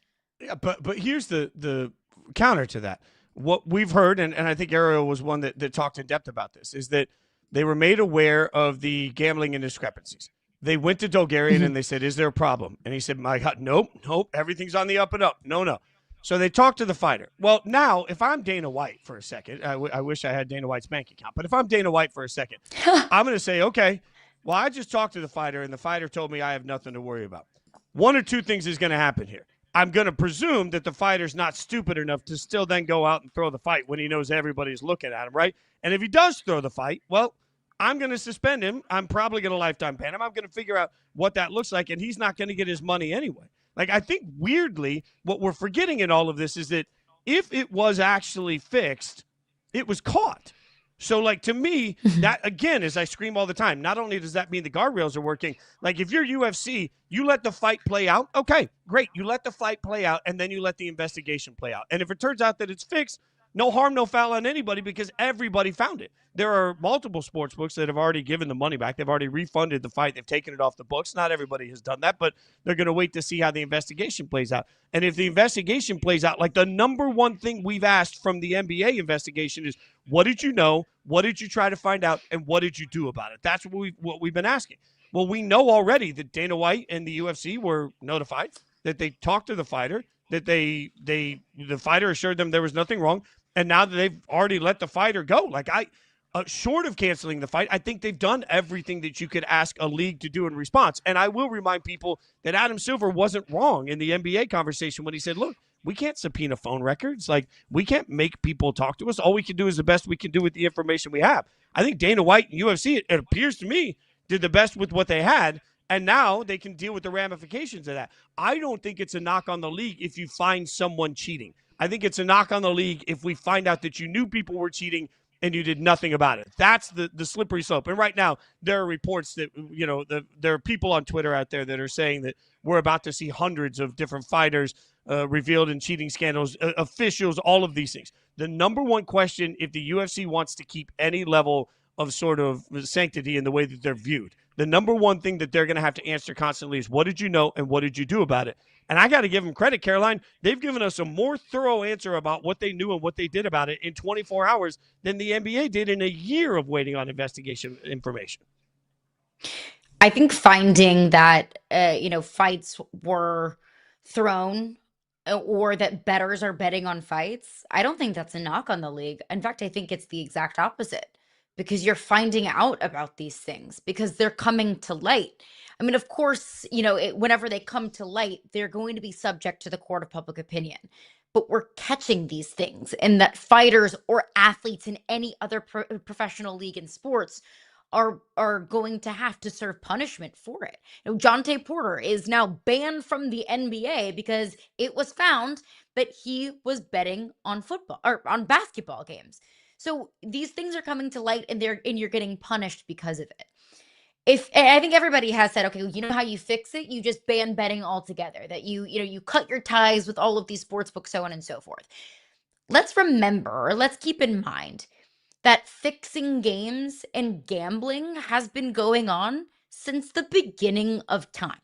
S1: Yeah, but here's the counter to that. What we've heard, and I think Ariel was one that talked in depth about this, is that they were made aware of the gambling indiscrepancies. They went to Dolgarian and they said, is there a problem? And he said, my God, nope, everything's on the up and up. No. So they talked to the fighter. Well, now, if I'm Dana White for a second, I wish I had Dana White's bank account, but if I'm Dana White for a second, I'm going to say, okay, well, I just talked to the fighter, and the fighter told me I have nothing to worry about. One or two things is going to happen here. I'm going to presume that the fighter's not stupid enough to still then go out and throw the fight when he knows everybody's looking at him, right? And if he does throw the fight, well, I'm going to suspend him. I'm probably going to lifetime ban him. I'm going to figure out what that looks like, and he's not going to get his money anyway. Like, I think weirdly, what we're forgetting in all of this is that if it was actually fixed, it was caught. So, like, to me, that, again, as I scream all the time, not only does that mean the guardrails are working, like, if you're UFC, you let the fight play out. Okay, great. You let the fight play out, and then you let the investigation play out. And if it turns out that it's fixed, no harm, no foul on anybody, because everybody found it. There are multiple sports books that have already given the money back. They've already refunded the fight. They've taken it off the books. Not everybody has done that, but they're going to wait to see how the investigation plays out. And if the investigation plays out, like, the number one thing we've asked from the NBA investigation is, what did you know? What did you try to find out? And what did you do about it? That's what we've been asking. Well, we know already that Dana White and the UFC were notified, that they talked to the fighter, that the fighter assured them there was nothing wrong. And now that they've already let the fighter go, like, short of canceling the fight, I think they've done everything that you could ask a league to do in response. And I will remind people that Adam Silver wasn't wrong in the NBA conversation when he said, look, We can't subpoena phone records. Like, we can't make people talk to us. All we can do is the best we can do with the information we have. I think Dana White and UFC, it appears to me, did the best with what they had, and now they can deal with the ramifications of that. I don't think it's a knock on the league if you find someone cheating. I think it's a knock on the league if we find out that you knew people were cheating and you did nothing about it. That's the slippery slope. And right now, there are reports that, there are people on Twitter out there that are saying that we're about to see hundreds of different fighters revealed in cheating scandals, officials, all of these things. The number one question, if the UFC wants to keep any level of sort of sanctity in the way that they're viewed, the number one thing that they're going to have to answer constantly is, what did you know and what did you do about it? And I got to give them credit, Caroline. They've given us a more thorough answer about what they knew and what they did about it in 24 hours than the NBA did in a year of waiting on investigation information.
S2: I think finding that, fights were thrown or that bettors are betting on fights, I don't think that's a knock on the league. In fact, I think it's the exact opposite, because you're finding out about these things because they're coming to light. I mean, of course, whenever they come to light, they're going to be subject to the court of public opinion. But we're catching these things, and that fighters or athletes in any other professional league in sports are going to have to serve punishment for it. Jonte Porter is now banned from the NBA because it was found that he was betting on football or on basketball games. So these things are coming to light, and you're getting punished because of it. I think everybody has said, okay, you know how you fix it? You just ban betting altogether, that you cut your ties with all of these sports books, so on and so forth. Let's keep in mind that fixing games and gambling has been going on since the beginning of time.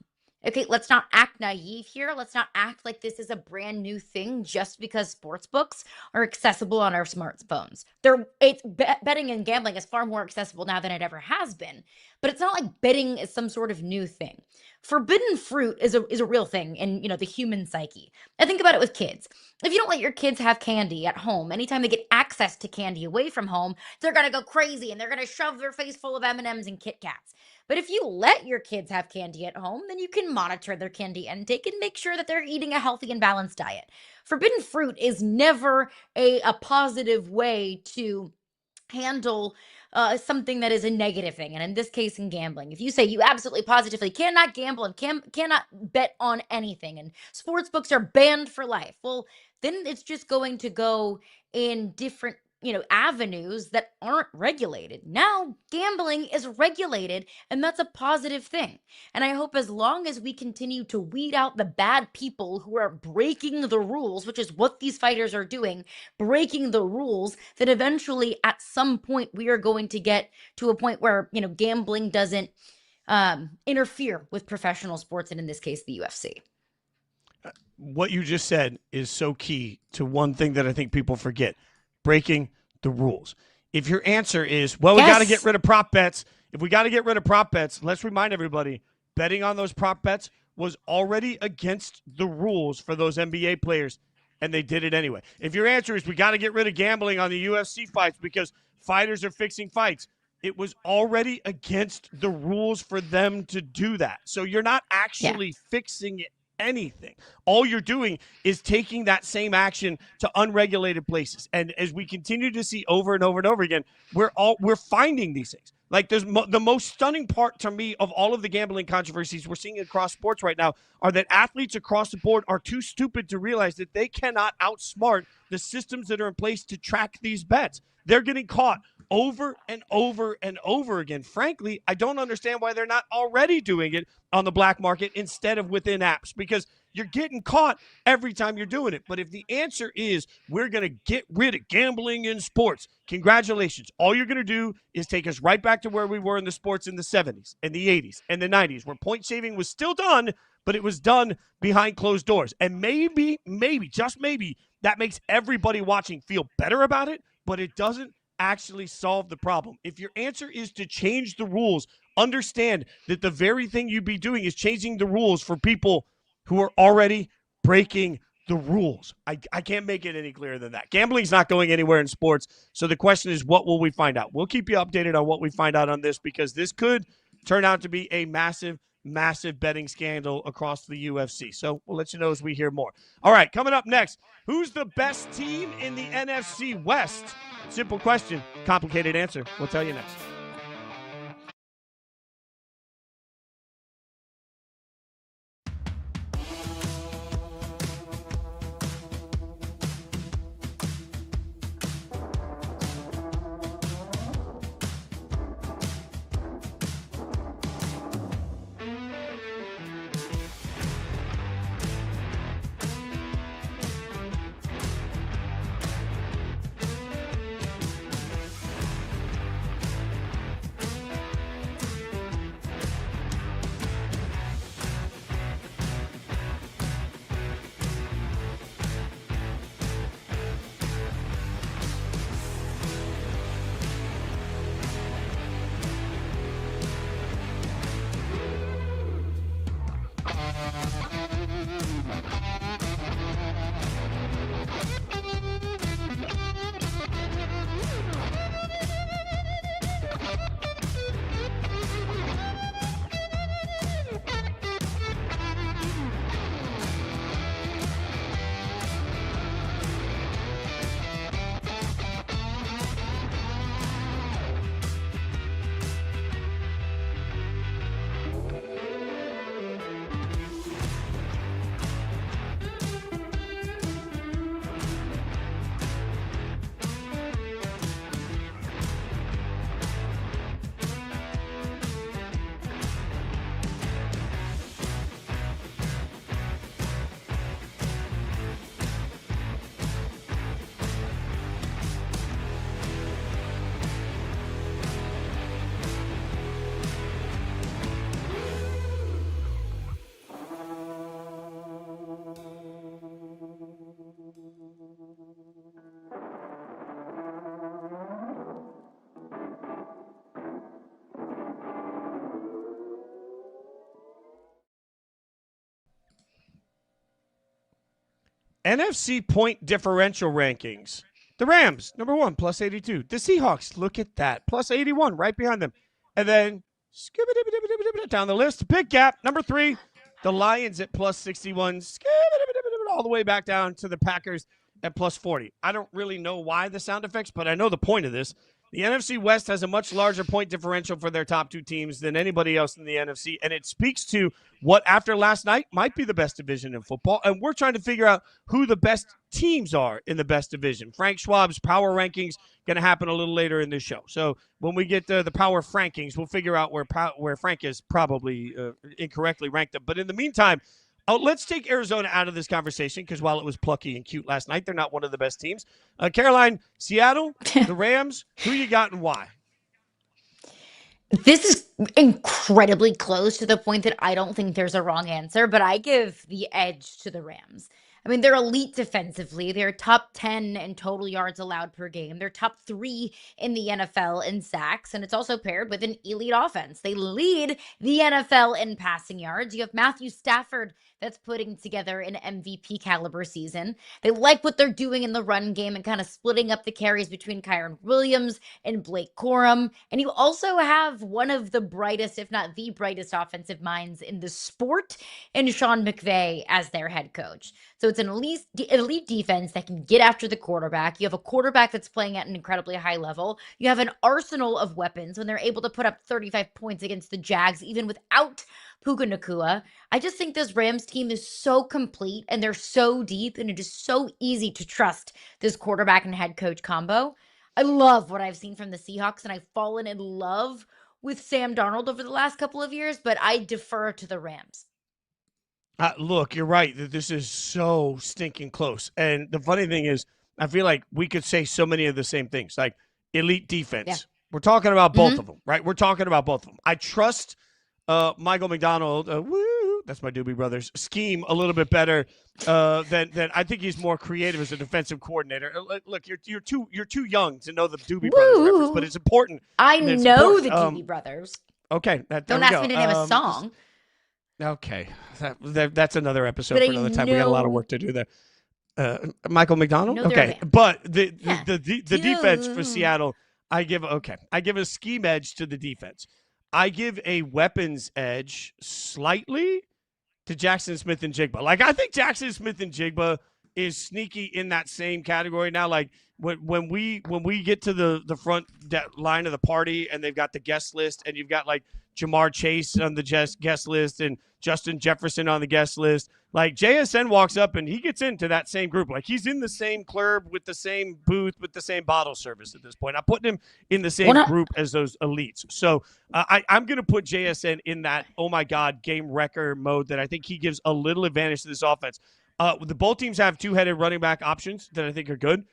S2: Okay, let's not act naive here. Let's not act like this is a brand new thing just because sports books are accessible on our smartphones. Betting and gambling is far more accessible now than it ever has been. But it's not like betting is some sort of new thing. Forbidden fruit is a real thing in the human psyche. I think about it with kids. If you don't let your kids have candy at home, anytime they get access to candy away from home, they're gonna go crazy and they're gonna shove their face full of M&Ms and Kit Kats. But if you let your kids have candy at home, then you can monitor their candy intake and make sure that they're eating a healthy and balanced diet. Forbidden fruit is never a positive way to handle something that is a negative thing. And in this case, in gambling, if you say you absolutely positively cannot gamble and cannot bet on anything, and sports books are banned for life, well, then it's just going to go in different avenues that aren't regulated. Now gambling is regulated, and that's a positive thing. And I hope as long as we continue to weed out the bad people who are breaking the rules, which is what these fighters are doing, breaking the rules, that eventually at some point we are going to get to a point where gambling doesn't interfere with professional sports, and in this case the UFC.
S1: What you just said is so key to one thing that I think people forget: breaking the rules. If your answer is, well, we got to get rid of prop bets. If we got to get rid of prop bets, let's remind everybody, betting on those prop bets was already against the rules for those NBA players, and they did it anyway. If your answer is, we got to get rid of gambling on the UFC fights because fighters are fixing fights, it was already against the rules for them to do that. So you're not actually fixing it. Anything. All you're doing is taking that same action to unregulated places. And as we continue to see over and over and over again, we're finding these things. Like, there's the most stunning part to me of all of the gambling controversies we're seeing across sports right now are that athletes across the board are too stupid to realize that they cannot outsmart the systems that are in place to track these bets. They're getting caught over and over and over again. Frankly, I don't understand why they're not already doing it on the black market instead of within apps, because you're getting caught every time you're doing it. But if the answer is we're going to get rid of gambling in sports, congratulations. All you're going to do is take us right back to where we were in the sports in the 70s and the 80s and the 90s, where point shaving was still done, but it was done behind closed doors. And maybe, just maybe, that makes everybody watching feel better about it, but it doesn't actually solve the problem. If your answer is to change the rules, understand that the very thing you'd be doing is changing the rules for people who are already breaking the rules. I can't make it any clearer than that. Gambling's not going anywhere in sports. So the question is, what will we find out? We'll keep you updated on what we find out on this, because this could turn out to be a massive, massive betting scandal across the UFC. So we'll let you know as we hear more. All right, coming up next, who's the best team in the NFC West? Simple question, complicated answer. We'll tell you next. NFC point differential rankings. The Rams, number 1, plus 82. The Seahawks, look at that, plus 81, right behind them. And then down the list, big gap, number 3. The Lions at plus 61, all the way back down to the Packers at plus 40. I don't really know why the sound effects, but I know the point of this. The NFC West has a much larger point differential for their top 2 teams than anybody else in the NFC, and it speaks to what, after last night, might be the best division in football, and we're trying to figure out who the best teams are in the best division. Frank Schwab's power rankings going to happen a little later in this show. So when we get to the power frankings, we'll figure out where Frank is probably incorrectly ranked them. But in the meantime, let's take Arizona out of this conversation because while it was plucky and cute last night, they're not one of the best teams. Caroline, Seattle, the Rams, who you got and why?
S2: This is incredibly close to the point that I don't think there's a wrong answer, but I give the edge to the Rams. I mean, they're elite defensively. They're top 10 in total yards allowed per game. They're top 3 in the NFL in sacks, and it's also paired with an elite offense. They lead the NFL in passing yards. You have Matthew Stafford that's putting together an MVP caliber season. They like what they're doing in the run game and kind of splitting up the carries between Kyron Williams and Blake Corum. And you also have one of the brightest, if not the brightest offensive minds in the sport in Sean McVay as their head coach. So it's an elite defense that can get after the quarterback. You have a quarterback that's playing at an incredibly high level. You have an arsenal of weapons when they're able to put up 35 points against the Jags, even without Puka Nacua. I just think this Rams team is so complete and they're so deep, and it is so easy to trust this quarterback and head coach combo. I love what I've seen from the Seahawks, and I've fallen in love with Sam Darnold over the last couple of years, but I defer to the Rams.
S1: Look, you're right that this is so stinking close. And the funny thing is, I feel like we could say so many of the same things, like elite defense. Yeah. We're talking about both of them, right? We're talking about both of them. I trust Michael McDonald, that's my Doobie Brothers, scheme a little bit better than I think he's more creative as a defensive coordinator. Look, you're too young to know the Doobie Brothers reference, but it's important.
S2: I know the Doobie Brothers.
S1: Okay,
S2: don't ask me to name a song.
S1: Okay, that's another episode for another time. We got a lot of work to do there. Michael McDonald. Okay, but the defense for Seattle, I give a scheme edge to the defense. I give a weapons edge slightly to Jackson Smith and Jigba. Like, I think Jackson Smith and Jigba is sneaky in that same category now. Like, when we get to the front line of the party and they've got the guest list and you've got like Jamar Chase on the guest list and Justin Jefferson on the guest list, like JSN walks up and he gets into that same group. Like, he's in the same club with the same booth with the same bottle service at this point. I'm putting him in the same group as those elites. So I'm going to put JSN in that, oh my God, game wrecker mode that I think he gives a little advantage to this offense. The both teams have two-headed running back options that I think are good.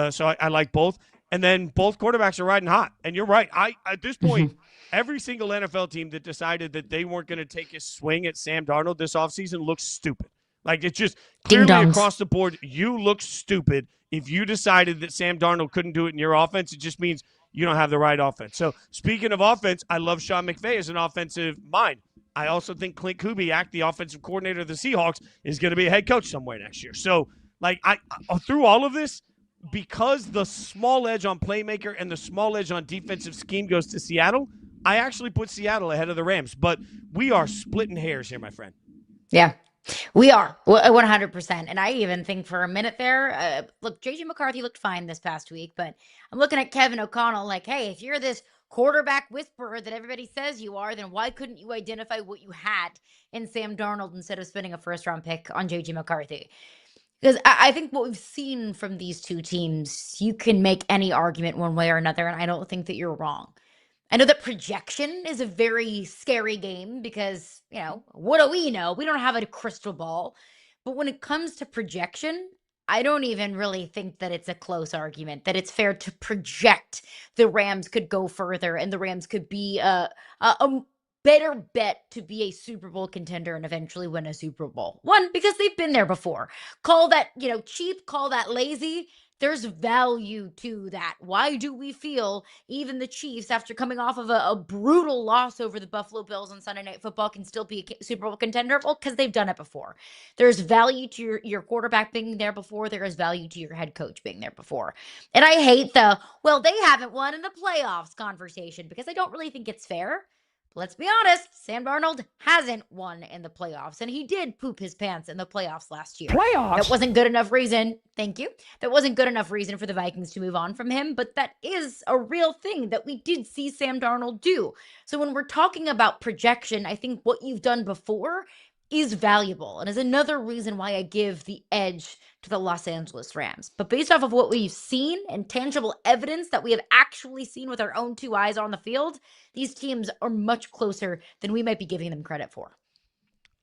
S1: So I like both. And then both quarterbacks are riding hot. And you're right. At this point, every single NFL team that decided that they weren't going to take a swing at Sam Darnold this offseason looks stupid. Like, it's just clearly across the board, you look stupid if you decided that Sam Darnold couldn't do it in your offense. It just means you don't have the right offense. So speaking of offense, I love Sean McVay as an offensive mind. I also think Clint Kubiak, the offensive coordinator of the Seahawks, is going to be a head coach somewhere next year. So, like, I through all of this, because the small edge on playmaker and the small edge on defensive scheme goes to Seattle, I actually put Seattle ahead of the Rams. But we are splitting hairs here, my friend.
S2: Yeah. We are 100%. And I even think for a minute there, look, JJ McCarthy looked fine this past week, but I'm looking at Kevin O'Connell like, hey, if you're this quarterback whisperer that everybody says you are, then why couldn't you identify what you had in Sam Darnold instead of spending a first-round pick on JJ McCarthy? Because I think what we've seen from these two teams, you can make any argument one way or another, and I don't think that you're wrong. I know that projection is a very scary game because, what do we know? We don't have a crystal ball. But when it comes to projection, I don't even really think that it's a close argument, that it's fair to project the Rams could go further and the Rams could be a better bet to be a Super Bowl contender and eventually win a Super Bowl. One, because they've been there before. Call that, cheap, call that lazy. There's value to that. Why do we feel even the Chiefs, after coming off of a brutal loss over the Buffalo Bills on Sunday Night Football, can still be a Super Bowl contender? Well, because they've done it before. There's value to your quarterback being there before. There is value to your head coach being there before. And I hate they haven't won in the playoffs conversation because I don't really think it's fair. Let's be honest, Sam Darnold hasn't won in the playoffs, and he did poop his pants in the playoffs last year. That wasn't good enough reason. Thank you. That wasn't good enough reason for the Vikings to move on from him, but that is a real thing that we did see Sam Darnold do. So when we're talking about projection, I think what you've done before is valuable and is another reason why I give the edge to the Los Angeles Rams. But based off of what we've seen and tangible evidence that we have actually seen with our own two eyes on the field, these teams are much closer than we might be giving them credit for.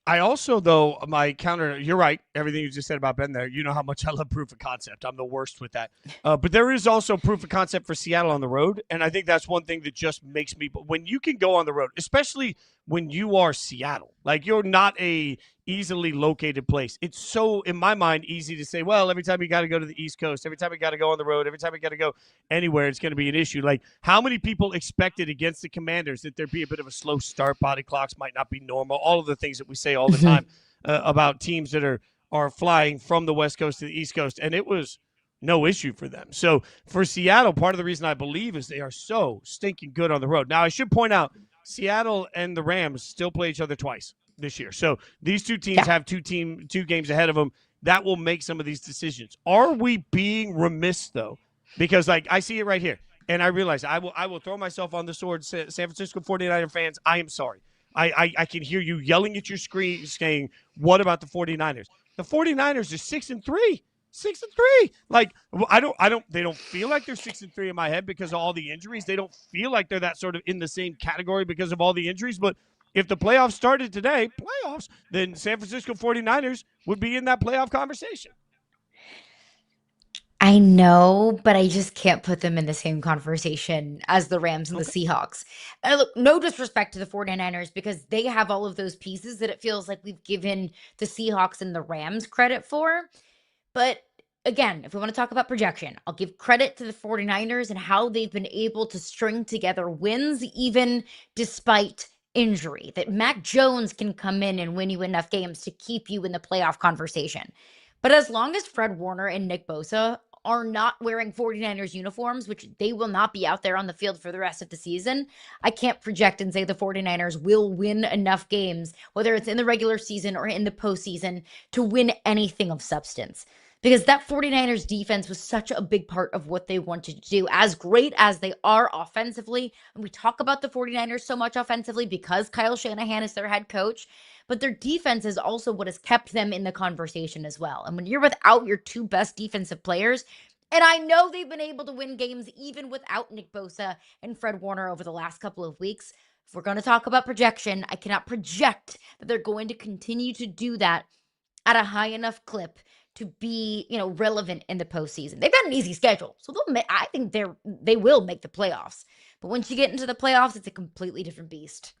S1: I also, though, my counter, you're right, everything you just said about Ben there, you know how much I love proof of concept. I'm the worst with that. But there is also proof of concept for Seattle on the road, and I think that's one thing that just makes me, when you can go on the road, especially when you are Seattle, like you're not a easily located place. It's so, in my mind, easy to say, well, every time you got to go to the East Coast, every time you got to go on the road, every time you got to go anywhere, it's going to be an issue. Like, how many people expected against the Commanders that there'd be a bit of a slow start, body clocks might not be normal, all of the things that we say all the time about teams that are flying from the West Coast to the East Coast, and it was no issue for them. So for Seattle, part of the reason I believe is they are so stinking good on the road. Now, I should point out, Seattle and the Rams still play each other twice this year. So these two teams have two games ahead of them. That will make some of these decisions. Are we being remiss, though? Because, like, I see it right here, and I realize I will throw myself on the sword. San Francisco 49er fans, I am sorry. I can hear you yelling at your screen saying, what about the 49ers? The 49ers are 6-3. 6-3. Like, they don't feel like they're 6-3 in my head because of all the injuries. They don't feel like they're that sort of in the same category because of all the injuries. But if the playoffs started today, then San Francisco 49ers would be in that playoff conversation.
S2: I know, but I just can't put them in the same conversation as the Rams and the Seahawks. And look, no disrespect to the 49ers because they have all of those pieces that it feels like we've given the Seahawks and the Rams credit for. But again, if we want to talk about projection, I'll give credit to the 49ers and how they've been able to string together wins even despite injury. That Mac Jones can come in and win you enough games to keep you in the playoff conversation. But as long as Fred Warner and Nick Bosa are not wearing 49ers uniforms, which they will not be out there on the field for the rest of the season, I can't project and say the 49ers will win enough games, whether it's in the regular season or in the postseason, to win anything of substance. Because that 49ers defense was such a big part of what they wanted to do. As great as they are offensively, and we talk about the 49ers so much offensively because Kyle Shanahan is their head coach, but their defense is also what has kept them in the conversation as well. And when you're without your two best defensive players, and I know they've been able to win games even without Nick Bosa and Fred Warner over the last couple of weeks. If we're going to talk about projection, I cannot project that they're going to continue to do that at a high enough clip to be, relevant in the postseason. They've got an easy schedule, so I think they will make the playoffs. But once you get into the playoffs, it's a completely different beast.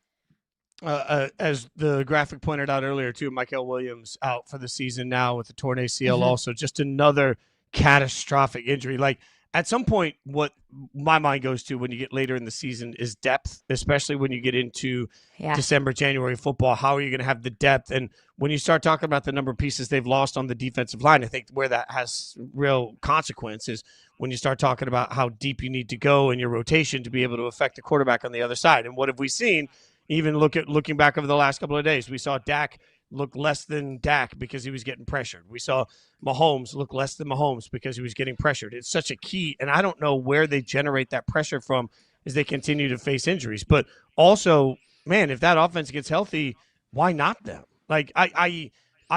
S1: As the graphic pointed out earlier, too, Michael Williams out for the season now with the torn ACL. Also, just another catastrophic injury. Like, at some point, what my mind goes to when you get later in the season is depth, especially when you get into December, January football. How are you going to have the depth? And when you start talking about the number of pieces they've lost on the defensive line, I think where that has real consequences when you start talking about how deep you need to go in your rotation to be able to affect the quarterback on the other side. And what have we seen? Even looking back over the last couple of days, we saw Dak look less than Dak because he was getting pressured. We saw Mahomes look less than Mahomes because he was getting pressured. It's such a key, and I don't know where they generate that pressure from as they continue to face injuries. But also, man, if that offense gets healthy, why not them? Like, I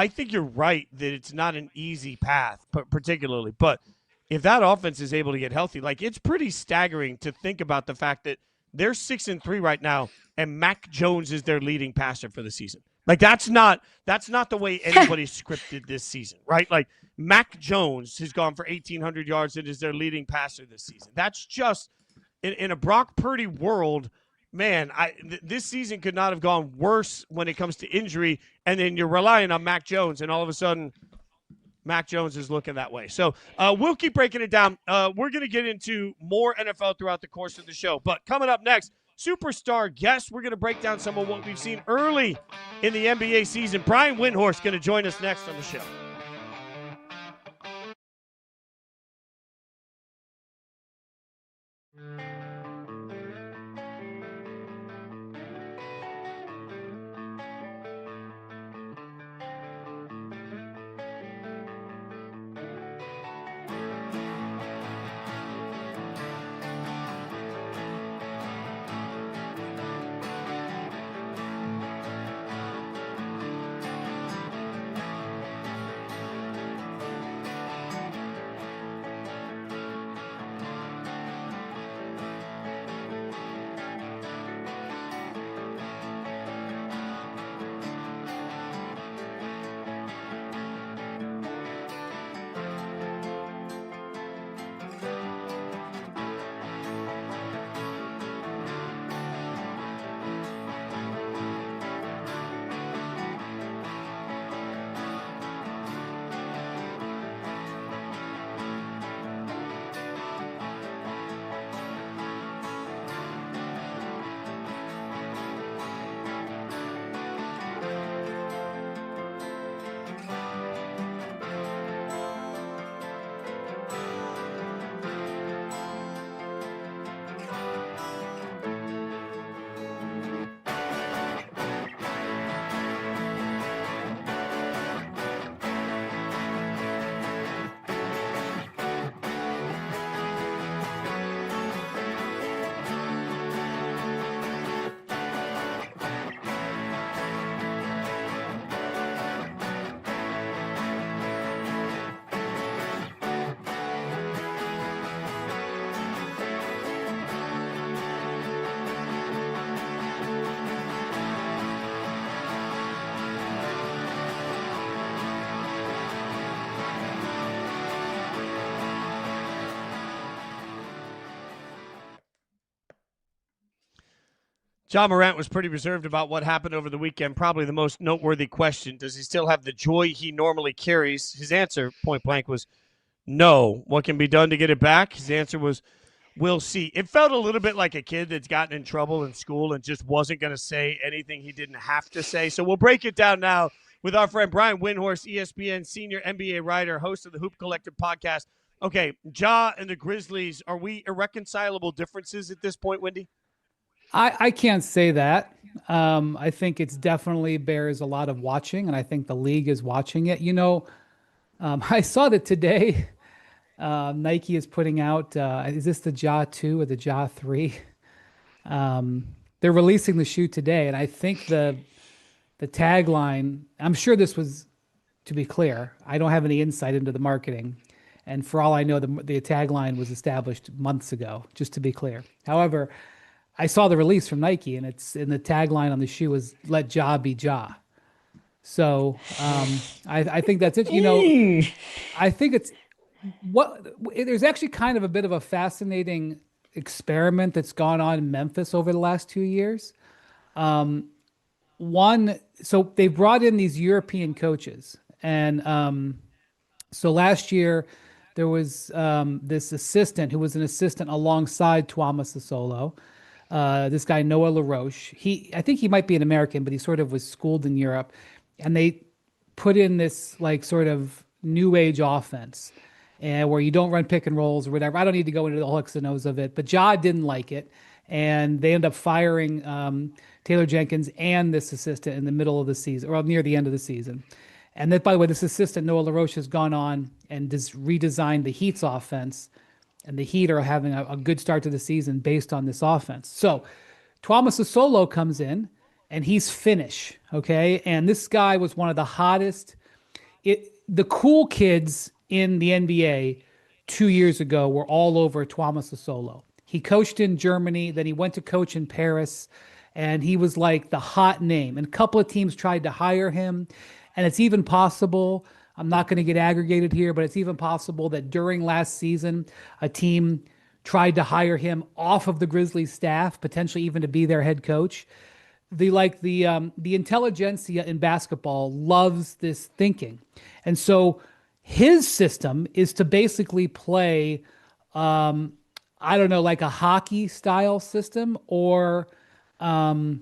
S1: think you're right that it's not an easy path, particularly. But if that offense is able to get healthy, like, it's pretty staggering to think about the fact that they're 6-3 right now, and Mac Jones is their leading passer for the season. Like, that's not the way anybody scripted this season, right? Like, Mac Jones has gone for 1,800 yards and is their leading passer this season. That's just in a Brock Purdy world, man. This season could not have gone worse when it comes to injury, and then you're relying on Mac Jones, and all of a sudden, Mac Jones is looking that way. So we'll keep breaking it down. We're going to get into more NFL throughout the course of the show. But coming up next, superstar guest, we're going to break down some of what we've seen early in the NBA season. Brian Windhorst going to join us next on the show. Ja Morant was pretty reserved about what happened over the weekend. Probably the most noteworthy question, does he still have the joy he normally carries? His answer, point blank, was no. What can be done to get it back? His answer was, we'll see. It felt a little bit like a kid that's gotten in trouble in school and just wasn't going to say anything he didn't have to say. So we'll break it down now with our friend Brian Windhorst, ESPN senior NBA writer, host of the Hoop Collective podcast, Okay, Ja and the Grizzlies, are we irreconcilable differences at this point, Wendy?
S4: I can't say that. I think it's definitely bears a lot of watching, and I think the league is watching it. I saw that today. Nike is putting out. Is this the Ja 2 or the Ja 3? They're releasing the shoe today, and I think the tagline. I'm sure this was, to be clear, I don't have any insight into the marketing, and for all I know, the tagline was established months ago. Just to be clear, however, I saw the release from Nike, and the tagline on the shoe was "Let Ja be Ja." So I think that's it. I think there's actually kind of a bit of a fascinating experiment that's gone on in Memphis over the last 2 years. So they brought in these European coaches, and so last year there was this assistant who was an assistant alongside Tuama Sasolo. This guy Noah LaRoche. I think he might be an American, but he sort of was schooled in Europe, and they put in this like sort of new age offense, and where you don't run pick and rolls or whatever. I don't need to go into the whole X and O's of it, but Ja didn't like it, and they end up firing Taylor Jenkins and this assistant in the middle of the season, or near the end of the season. And then, by the way, this assistant Noah LaRoche has gone on and redesigned the Heat's offense. And the Heat are having a good start to the season based on this offense. So Tuama Sasolo comes in, and he's Finnish, okay? And this guy was one of the hottest. The cool kids in the NBA 2 years ago were all over Tuama Sasolo. He coached in Germany, then he went to coach in Paris, and he was like the hot name. And a couple of teams tried to hire him, and it's even possible – I'm not going to get aggregated here, but it's even possible that during last season, a team tried to hire him off of the Grizzlies staff, potentially even to be their head coach. The intelligentsia in basketball loves this thinking. And so his system is to basically play, I don't know, like a hockey style system, or, the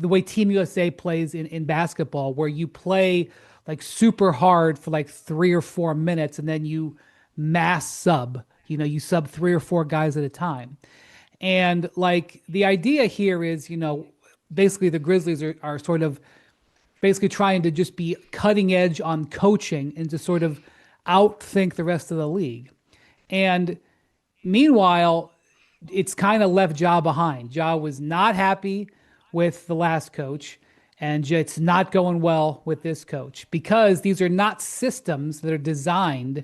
S4: way Team USA plays in basketball, where you play like super hard for like 3 or 4 minutes, and then you mass sub, you sub 3 or 4 guys at a time. And like the idea here is, basically the Grizzlies are sort of basically trying to just be cutting edge on coaching and to sort of outthink the rest of the league. And meanwhile, it's kind of left Ja behind. Ja was not happy with the last coach, and it's not going well with this coach, because these are not systems that are designed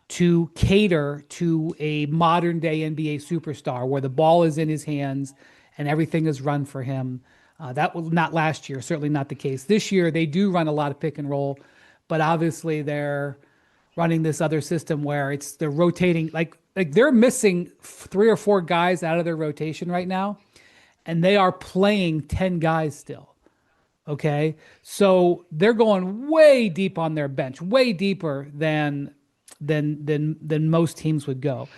S4: to cater to a modern day NBA superstar where the ball is in his hands and everything is run for him. That was not last year, certainly not the case. This year, they do run a lot of pick and roll, but obviously they're running this other system where they're rotating, like they're missing 3 or 4 guys out of their rotation right now, and they are playing 10 guys still. Okay, so they're going way deep on their bench, way deeper than most teams would go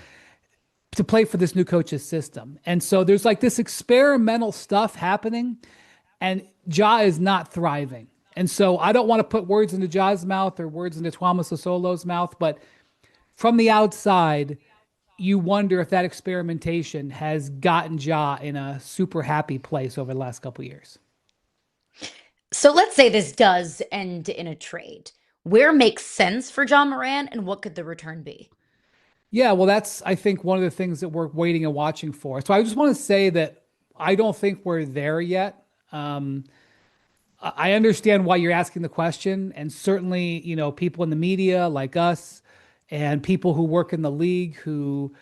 S4: to play for this new coach's system. And so there's like this experimental stuff happening, and Ja is not thriving. And so I don't want to put words into Ja's mouth or words into Tuama Sasolo's mouth, but from the outside, you wonder if that experimentation has gotten Ja in a super happy place over the last couple of years.
S2: So let's say this does end in a trade. Where makes sense for Ja Morant, and what could the return be?
S4: Yeah, well, that's, I think, one of the things that we're waiting and watching for. So I just want to say that I don't think we're there yet. I understand why you're asking the question, and certainly, people in the media like us and people who work in the league who,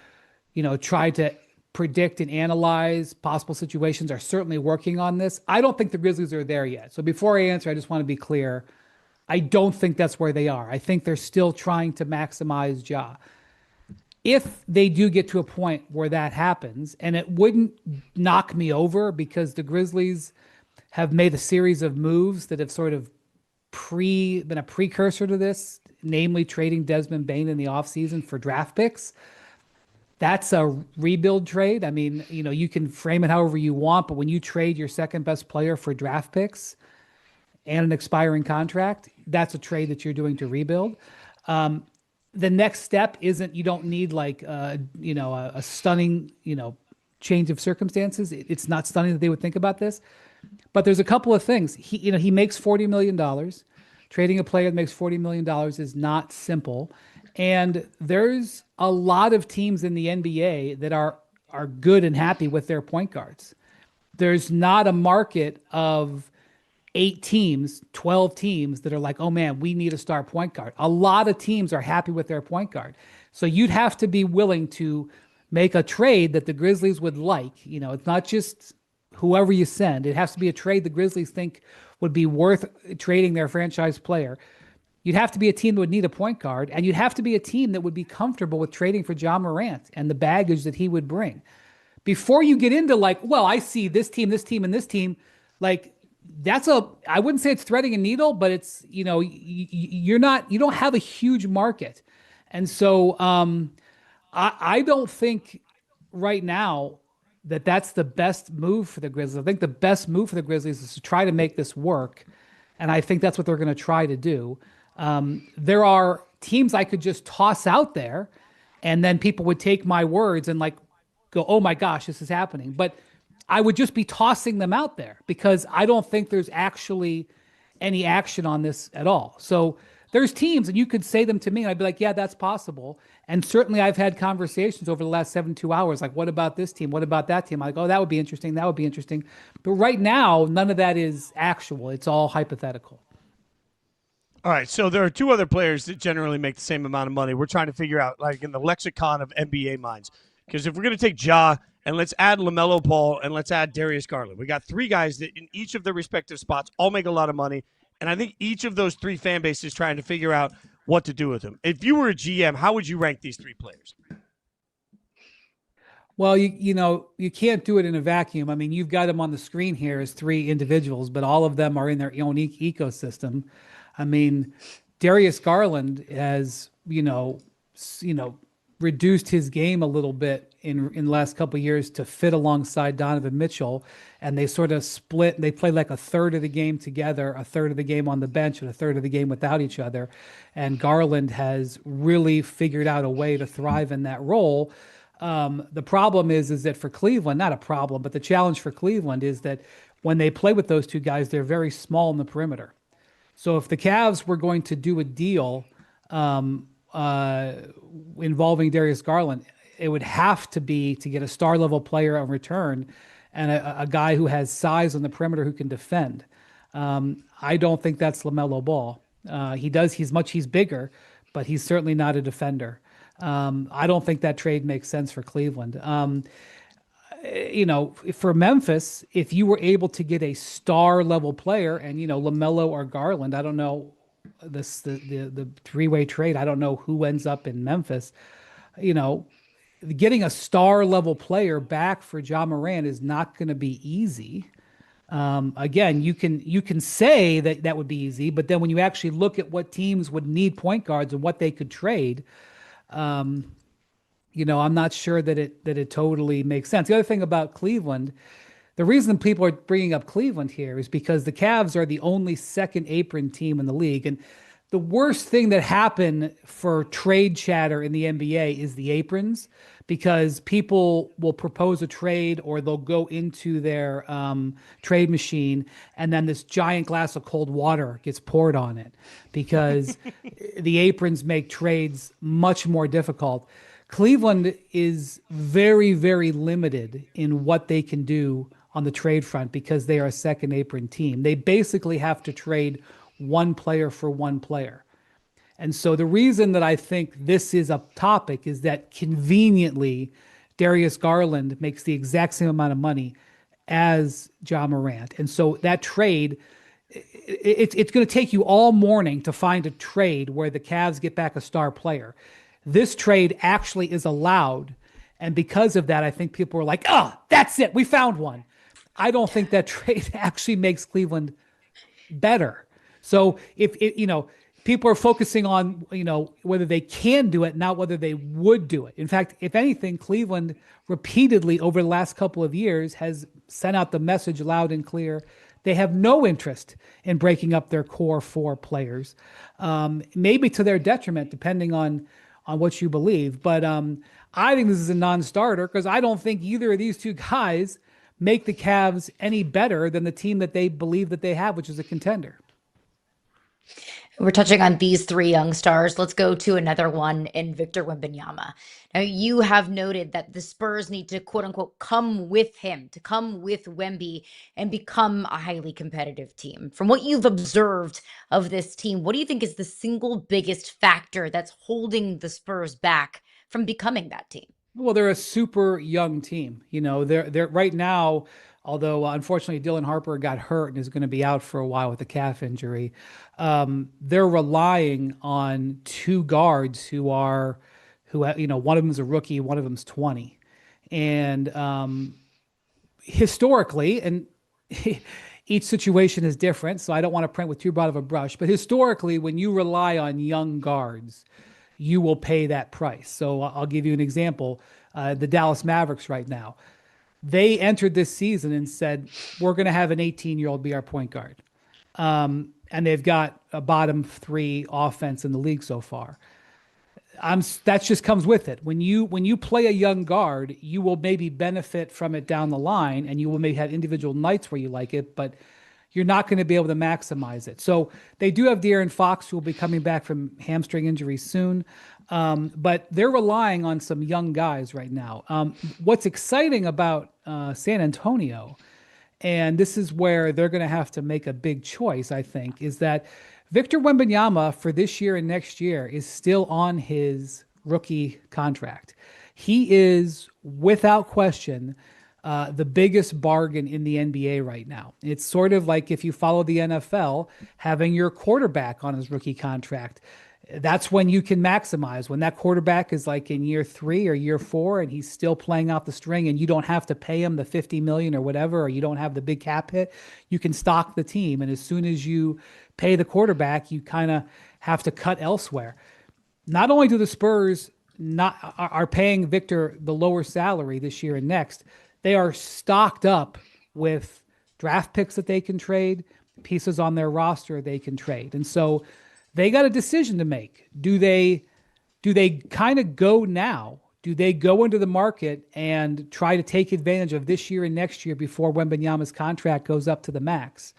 S4: try to predict and analyze possible situations are certainly working on this. I don't think the Grizzlies are there yet. So before I answer, I just want to be clear. I don't think that's where they are. I think they're still trying to maximize Ja. If they do get to a point where that happens, and it wouldn't knock me over because the Grizzlies have made a series of moves that have sort of been a precursor to this, namely trading Desmond Bane in the offseason for draft picks. That's a rebuild trade. I mean, you can frame it however you want, but when you trade your second best player for draft picks and an expiring contract, that's a trade that you're doing to rebuild. the next step isn't, you don't need like, a stunning, change of circumstances. It's not stunning that they would think about this, but there's a couple of things. He makes $40 million. Trading a player that makes $40 million is not simple. And there's a lot of teams in the NBA that are good and happy with their point guards. There's not a market of 8 teams, 12 teams that are like, oh man, we need a star point guard. A lot of teams are happy with their point guard. So you'd have to be willing to make a trade that the Grizzlies would like. It's not just whoever you send. It has to be a trade the Grizzlies think would be worth trading their franchise player. You'd have to be a team that would need a point guard, and you'd have to be a team that would be comfortable with trading for Ja Morant and the baggage that he would bring. Before you get into like, well, I see this team, and this team, like I wouldn't say it's threading a needle, but it's, you don't have a huge market. And so I don't think right now that that's the best move for the Grizzlies. I think the best move for the Grizzlies is to try to make this work. And I think that's what they're going to try to do. There are teams I could just toss out there, and then people would take my words and like go, oh my gosh, this is happening. But I would just be tossing them out there because I don't think there's actually any action on this at all. So there's teams, and you could say them to me, and I'd be like, yeah, that's possible. And certainly I've had conversations over the last 72 hours, like, what about this team? What about that team? I'm like, oh, that would be interesting. That would be interesting. But right now, none of that is actual. It's all hypothetical.
S1: All right, so there are 2 other players that generally make the same amount of money. We're trying to figure out, like, in the lexicon of NBA minds. Because if we're going to take Ja, and let's add LaMelo Ball, and let's add Darius Garland. We got 3 guys that in each of their respective spots all make a lot of money. And I think each of those 3 fan bases is trying to figure out what to do with them. If you were a GM, how would you rank these 3 players?
S4: Well, you can't do it in a vacuum. I mean, you've got them on the screen here as 3 individuals, but all of them are in their own ecosystem. I mean, Darius Garland has, reduced his game a little bit in the last couple of years to fit alongside Donovan Mitchell, and they sort of split. They play like a third of the game together, a third of the game on the bench, and a third of the game without each other. And Garland has really figured out a way to thrive in that role. The problem is that for Cleveland, not a problem, but the challenge for Cleveland is that when they play with those 2 guys, they're very small in the perimeter. So if the Cavs were going to do a deal involving Darius Garland, it would have to be to get a star level player in return and a guy who has size on the perimeter who can defend. I don't think that's LaMelo Ball. He's bigger, but he's certainly not a defender. I don't think that trade makes sense for Cleveland. For Memphis, if you were able to get a star level player and, LaMelo or Garland, I don't know the 3-way trade. I don't know who ends up in Memphis. Getting a star level player back for Ja Morant is not going to be easy. Again, you can say that would be easy, but then when you actually look at what teams would need point guards and what they could trade, I'm not sure that it totally makes sense. The other thing about Cleveland, the reason people are bringing up Cleveland here is because the Cavs are the only second apron team in the league. And the worst thing that happened for trade chatter in the NBA is the aprons, because people will propose a trade or they'll go into their trade machine and then this giant glass of cold water gets poured on it because the aprons make trades much more difficult. Cleveland is very, very limited in what they can do on the trade front because they are a second apron team. They basically have to trade one player for one player. And so the reason that I think this is a topic is that conveniently Darius Garland makes the exact same amount of money as Ja Morant. And so that trade, it's going to take you all morning to find a trade where the Cavs get back a star player. This trade actually is allowed. And because of that, I think people are like, that's it. We found one. I don't think that trade actually makes Cleveland better. So if people are focusing on, whether they can do it, not whether they would do it. In fact, if anything, Cleveland repeatedly over the last couple of years has sent out the message loud and clear They have no interest in breaking up their core 4 players, maybe to their detriment, depending on what you believe. But I think this is a non-starter because I don't think either of these two guys make the Cavs any better than the team that they believe that they have, which is a contender.
S2: We're touching on these 3 young stars. Let's go to another one in Victor Wembanyama. Now, you have noted that the Spurs need to, quote unquote, come with him, to come with Wemby and become a highly competitive team. From what you've observed of this team, what do you think is the single biggest factor that's holding the Spurs back from becoming that team?
S4: Well, they're a super young team. They're right now, although unfortunately Dylan Harper got hurt and is going to be out for a while with a calf injury. They're relying on 2 guards who one of them is a rookie, one of them's 20. And historically, and each situation is different, so I don't want to print with too broad of a brush, but historically, when you rely on young guards, you will pay that price. So I'll give you an example. The Dallas Mavericks right now, they entered this season and said, we're going to have an 18-year-old be our point guard. And they've got a bottom 3 offense in the league so far. That just comes with it. When you play a young guard, you will maybe benefit from it down the line, and you will maybe have individual nights where you like it, but you're not going to be able to maximize it. So they do have De'Aaron Fox, who will be coming back from hamstring injury soon. But they're relying on some young guys right now. What's exciting about San Antonio, and this is where they're going to have to make a big choice, I think, is that Victor Wembanyama for this year and next year is still on his rookie contract. He is, without question, the biggest bargain in the NBA right now. It's sort of like if you follow the NFL, having your quarterback on his rookie contract. That's when you can maximize. When that quarterback is like in year 3 or year 4 and he's still playing off the string and you don't have to pay him the $50 million or whatever, or you don't have the big cap hit, you can stock the team. And as soon as you pay the quarterback, you kind of have to cut elsewhere. Not only do the Spurs are paying Victor the lower salary this year and next, they are stocked up with draft picks that they can trade, pieces on their roster they can trade. And so they got a decision to make. Do they kind of go now? Do they go into the market and try to take advantage of this year and next year before Wembanyama's contract goes up to the max?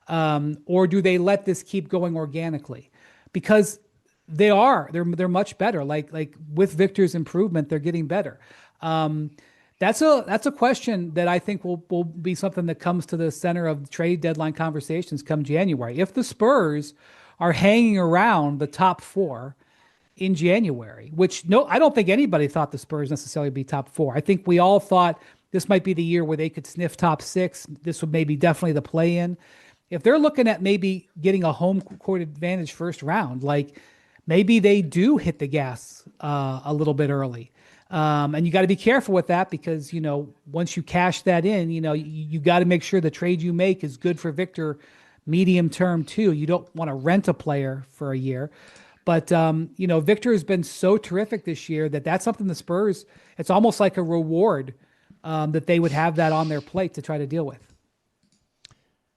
S4: Or do they let this keep going organically? Because they're much better. Like with Victor's improvement, they're getting better. That's a question that I think will be something that comes to the center of trade deadline conversations come January. If the Spurs are hanging around the top 4 in January, I don't think anybody thought the Spurs necessarily be top 4. I think we all thought this might be the year where they could sniff top 6. This would maybe definitely the play-in. If they're looking at maybe getting a home court advantage first round, like maybe they do hit the gas a little bit early. And you got to be careful with that because, once you cash that in, you got to make sure the trade you make is good for Victor medium term too. You don't want to rent a player for a year. But, Victor has been so terrific this year that's something the Spurs, it's almost like a reward that they would have that on their plate to try to deal with.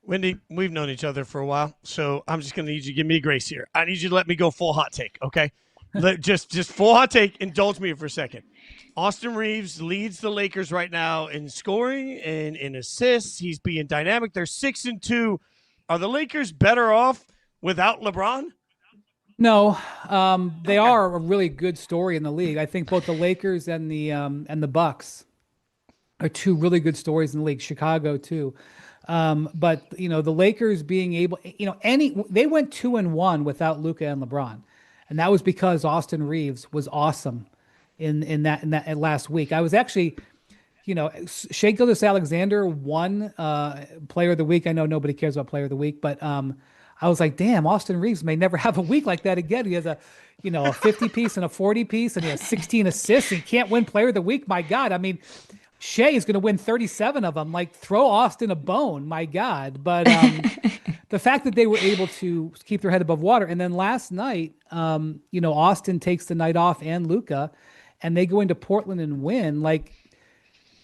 S1: Wendy, we've known each other for a while, so I'm just going to need you to give me grace here. I need you to let me go full hot take, okay? just full hot take. Indulge me for a second. Austin Reeves leads the Lakers right now in scoring and in assists. He's being dynamic. They're 6-2. Are the Lakers better off without LeBron?
S4: No, they are a really good story in the league. I think both the Lakers and the Bucks are 2 really good stories in the league. Chicago too. But the Lakers being able, they went 2-1 without Luka and LeBron, and that was because Austin Reeves was awesome in that last week. I was actually, Shai Gilgeous-Alexander won Player of the Week. I know nobody cares about Player of the Week, but I was like, damn, Austin Reeves may never have a week like that again. He has a 50 piece and a 40 piece, and he has 16 assists. He can't win Player of the Week. My God, I mean. Shea is going to win 37 of them. Like, throw Austin a bone, my God. But the fact that they were able to keep their head above water. And then last night, Austin takes the night off and Luka, and they go into Portland and win. Like,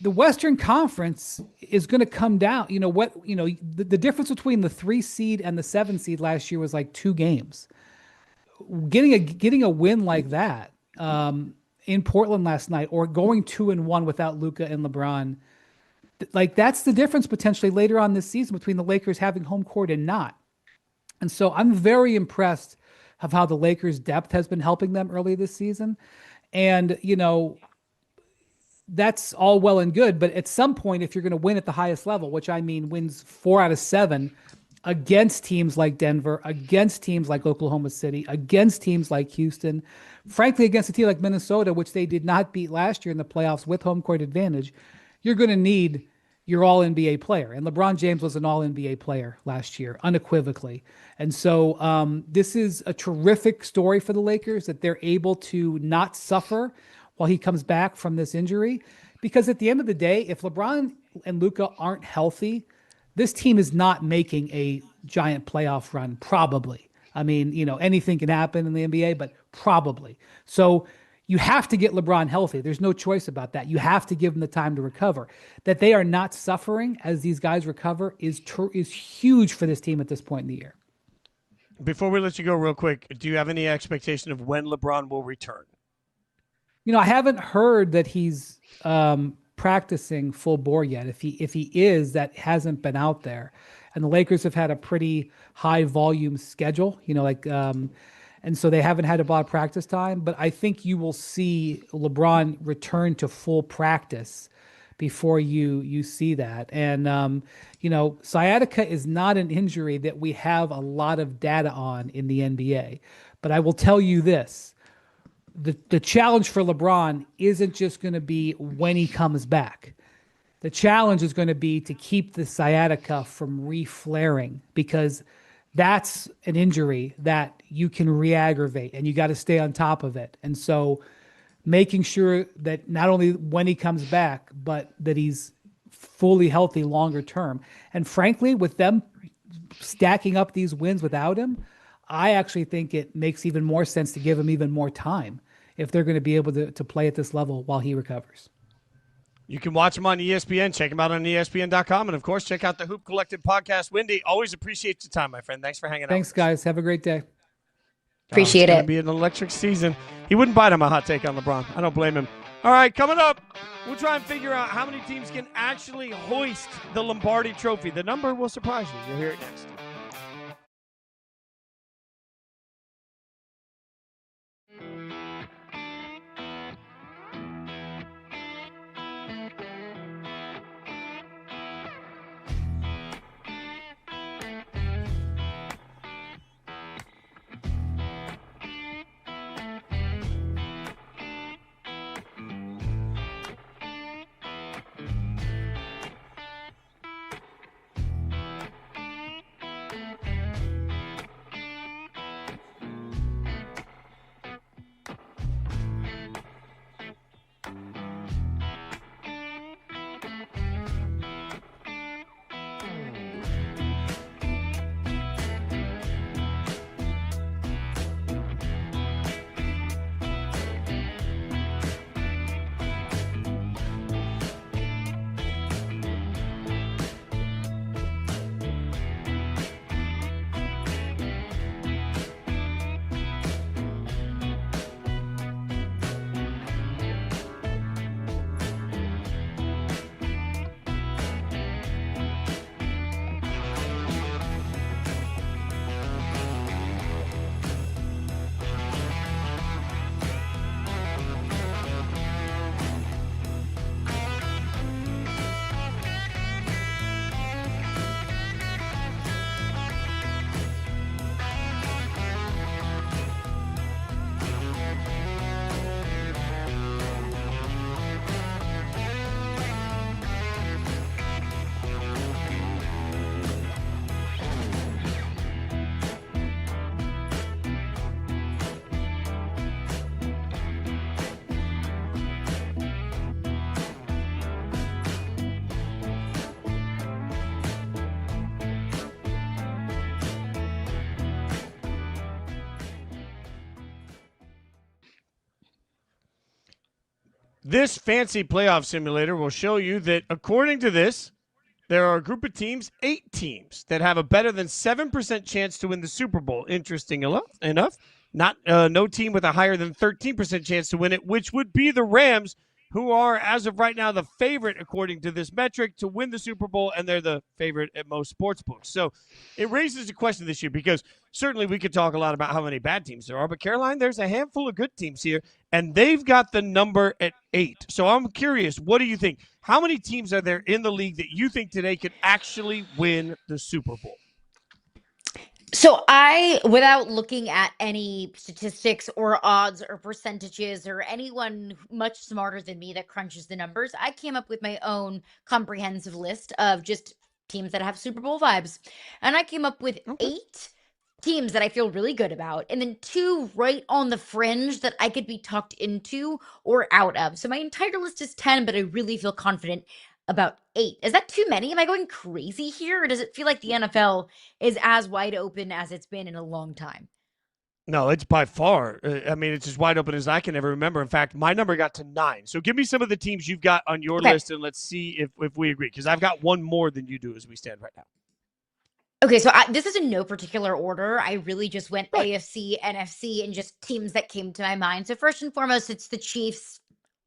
S4: the Western Conference is going to come down. The difference between the 3 seed and the 7 seed last year was like 2 games. Getting a win like that in Portland last night, or going 2-1 without Luka and LeBron, like that's the difference potentially later on this season between the Lakers having home court and not. And so I'm very impressed of how the Lakers' depth has been helping them early this season. And, that's all well and good. But at some point, if you're going to win at the highest level, which I mean wins 4 out of 7 against teams like Denver, against teams like Oklahoma City, against teams like Houston, frankly, against a team like Minnesota, which they did not beat last year in the playoffs with home court advantage, you're going to need your all-NBA player. And LeBron James was an all-NBA player last year, unequivocally. And so this is a terrific story for the Lakers that they're able to not suffer while he comes back from this injury. Because at the end of the day, if LeBron and Luka aren't healthy, this team is not making a giant playoff run, probably. I mean, anything can happen in the NBA, but probably. So you have to get LeBron healthy. There's no choice about that. You have to give him the time to recover. That they are not suffering as these guys recover is huge for this team at this point in the year.
S1: Before we let you go real quick, do you have any expectation of when LeBron will return?
S4: I haven't heard that he's practicing full bore yet. If he is, that hasn't been out there. And the Lakers have had a pretty high volume schedule, and so they haven't had a lot of practice time. But I think you will see LeBron return to full practice before you see that. And sciatica is not an injury that we have a lot of data on in the NBA. But I will tell you this. The challenge for LeBron isn't just going to be when he comes back. The challenge is going to be to keep the sciatica from re-flaring, because that's an injury that you can re-aggravate and you got to stay on top of it. And so making sure that not only when he comes back, but that he's fully healthy longer term. And frankly, with them stacking up these wins without him, I actually think it makes even more sense to give him even more time if they're going to be able to play at this level while he recovers.
S1: You can watch him on ESPN. Check him out on ESPN.com. And, of course, check out the Hoop Collective podcast. Wendy, always appreciate your time, my friend. Thanks for hanging out.
S4: Thanks, guys. Have a great day.
S2: Appreciate
S1: it's
S2: it.
S1: It's going to be an electric season. He wouldn't bite on my hot take on LeBron. I don't blame him. All right, coming up, we'll try and figure out how many teams can actually hoist the Lombardi Trophy. The number will surprise you. You'll hear it next. This fancy playoff simulator will show you that, according to this, there are a group of teams, 8 teams, that have a better than 7% chance to win the Super Bowl. Interesting enough. Not no team with a higher than 13% chance to win it, which would be the Rams, who are, as of right now, the favorite, according to this metric, to win the Super Bowl, and they're the favorite at most sports books. So it raises a question this year, because certainly we could talk a lot about how many bad teams there are, but Caroline, there's a handful of good teams here, and they've got the number at 8. So I'm curious, what do you think? How many teams are there in the league that you think today could actually win the Super Bowl?
S2: So I, without looking at any statistics or odds or percentages or anyone much smarter than me that crunches the numbers, I came up with my own comprehensive list of just teams that have Super Bowl vibes. And I came up with 8 teams that I feel really good about, and then 2 right on the fringe that I could be talked into or out of. So my entire list is 10, but I really feel confident about 8. Is that too many? Am I going crazy here? Or does it feel like the NFL is as wide open as it's been in a long time?
S1: No, it's by far. I mean, it's as wide open as I can ever remember. In fact, my number got to 9. So give me some of the teams you've got on your list, and let's see if we agree, because I've got one more than you do as we stand right now.
S2: Okay, so this is in no particular order. I really just went AFC, NFC, and just teams that came to my mind. So first and foremost, it's the Chiefs.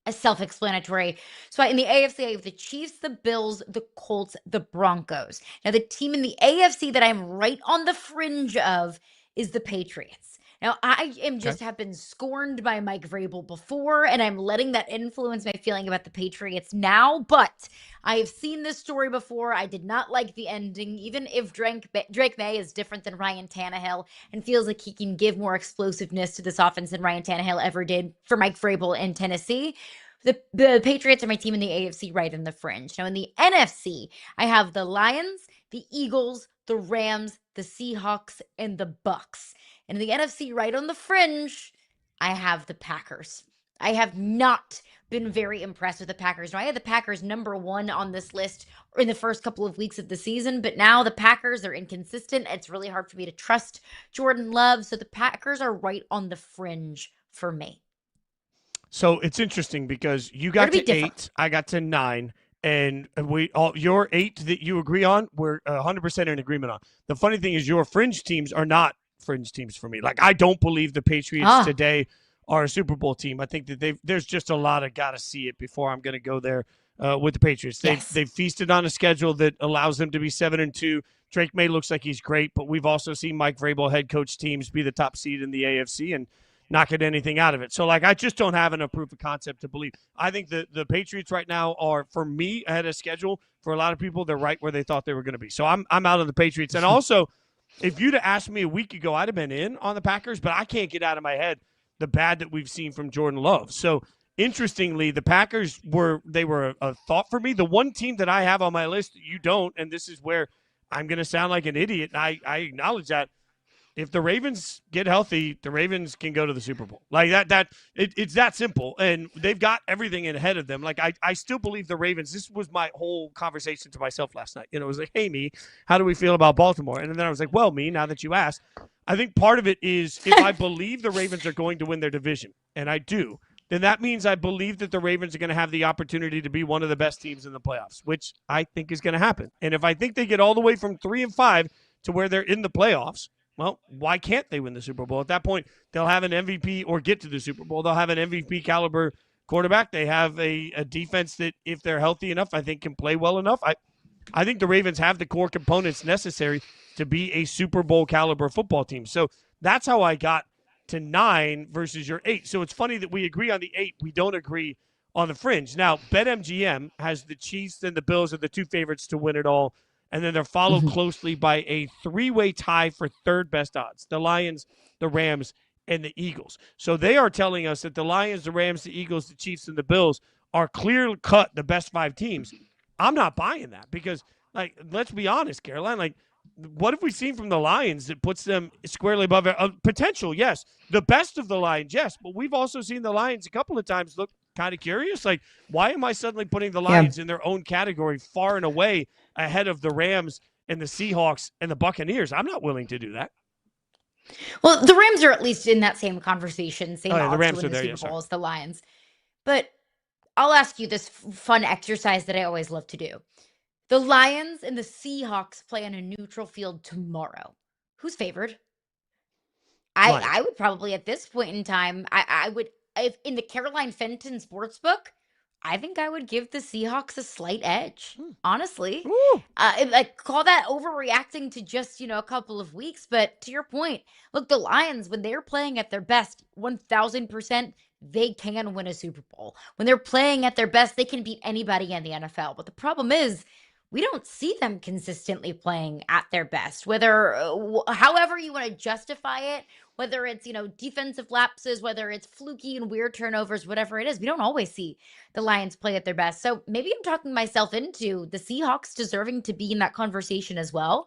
S2: Self-explanatory. So in the AFC, I have the Chiefs, the Bills, the Colts, the Broncos. Now, the team in the AFC that I'm right on the fringe of is the Patriots. Now, I am just have been scorned by Mike Vrabel before, and I'm letting that influence my feeling about the Patriots now, but I have seen this story before. I did not like the ending, even if Drake May is different than Ryan Tannehill and feels like he can give more explosiveness to this offense than Ryan Tannehill ever did for Mike Vrabel in Tennessee. The Patriots are my team in the AFC right in the fringe. Now, in the NFC, I have the Lions, the Eagles, the Rams, the Seahawks, and the Bucks. And in the NFC right on the fringe, I have the Packers. I have not been very impressed with the Packers. Now, I had the Packers number 1 on this list in the first couple of weeks of the season, but now the Packers are inconsistent. It's really hard for me to trust Jordan Love. So the Packers are right on the fringe for me.
S1: So it's interesting because you got to 8, I got to 9, and your 8 that you agree on, we're 100% in agreement on. The funny thing is your fringe teams are not fringe teams for me. Like, I don't believe the Patriots today are a Super Bowl team. I think that there's just a lot of got to see it before I'm going to go there with the Patriots. They've feasted on a schedule that allows them to be 7-2. Drake May looks like he's great, but we've also seen Mike Vrabel head coach teams be the top seed in the AFC and not get anything out of it. So, like, I just don't have enough proof of concept to believe. I think the Patriots right now are, for me, ahead of schedule. For a lot of people, they're right where they thought they were going to be. So I'm out of the Patriots. And also, if you'd have asked me a week ago, I'd have been in on the Packers, but I can't get out of my head the bad that we've seen from Jordan Love. So, interestingly, the Packers were a thought for me. The one team that I have on my list, you don't, and this is where I'm going to sound like an idiot, and I acknowledge that. If the Ravens get healthy, the Ravens can go to the Super Bowl. Like it's that simple, and they've got everything ahead of them. Like I still believe the Ravens. This was my whole conversation to myself last night. It was like, hey, me, how do we feel about Baltimore? And then I was like, well, me, now that you asked, I think part of it is if I believe the Ravens are going to win their division, and I do, then that means I believe that the Ravens are going to have the opportunity to be one of the best teams in the playoffs, which I think is going to happen. And if I think they get all the way from 3-5 to where they're in the playoffs, well, why can't they win the Super Bowl? At that point, they'll have an MVP or get to the Super Bowl. They'll have an MVP caliber quarterback. They have a defense that, if they're healthy enough, I think can play well enough. I think the Ravens have the core components necessary to be a Super Bowl caliber football team. So that's how I got to 9 versus your 8. So it's funny that we agree on the 8. We don't agree on the fringe. Now, BetMGM has the Chiefs and the Bills are the 2 favorites to win it all. And then they're followed closely by a 3-way tie for third best odds. The Lions, the Rams, and the Eagles. So they are telling us that the Lions, the Rams, the Eagles, the Chiefs, and the Bills are clear-cut the best 5 teams. I'm not buying that because, like, let's be honest, Caroline. Like, what have we seen from the Lions that puts them squarely above potential? Yes. The best of the Lions, yes. But we've also seen the Lions a couple of times look kind of curious. Like, why am I suddenly putting the Lions in their own category far and away ahead of the Rams and the Seahawks and the Buccaneers? I'm not willing to do that.
S2: Well, the Rams are at least in that same conversation, same odds
S1: the Rams
S2: to win
S1: are
S2: the
S1: there,
S2: Super Bowl as the Lions. But I'll ask you this fun exercise that I always love to do. The Lions and the Seahawks play on a neutral field tomorrow. Who's favored? I
S1: Lions.
S2: would probably at this point in time, I would, if in the Caroline Fenton Sportsbook, I think I would give the Seahawks a slight edge. Honestly,
S1: Ooh.
S2: like call that overreacting to just a couple of weeks, but to your point, look, the Lions when they're playing at their best, 1000%, they can win a Super Bowl. When they're playing at their best, they can beat anybody in the NFL. But the problem is, we don't see them consistently playing at their best. Whether, however you want to justify it, whether it's defensive lapses, whether it's fluky and weird turnovers, whatever it is, we don't always see the Lions play at their best. So maybe I'm talking myself into the Seahawks deserving to be in that conversation as well.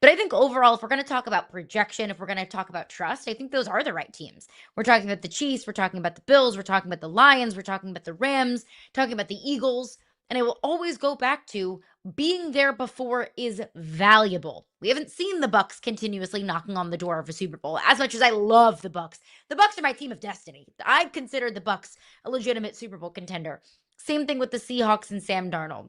S2: But I think overall, if we're going to talk about projection, if we're going to talk about trust, I think those are the right teams. We're talking about the Chiefs, we're talking about the Bills, we're talking about the Lions, we're talking about the Rams, talking about the Eagles. And I will always go back to being there before is valuable. We haven't seen the Bucs continuously knocking on the door of a Super Bowl. As much as I love the Bucs, the Bucs are my team of destiny. I consider the Bucs a legitimate Super Bowl contender. Same thing with the Seahawks and Sam Darnold.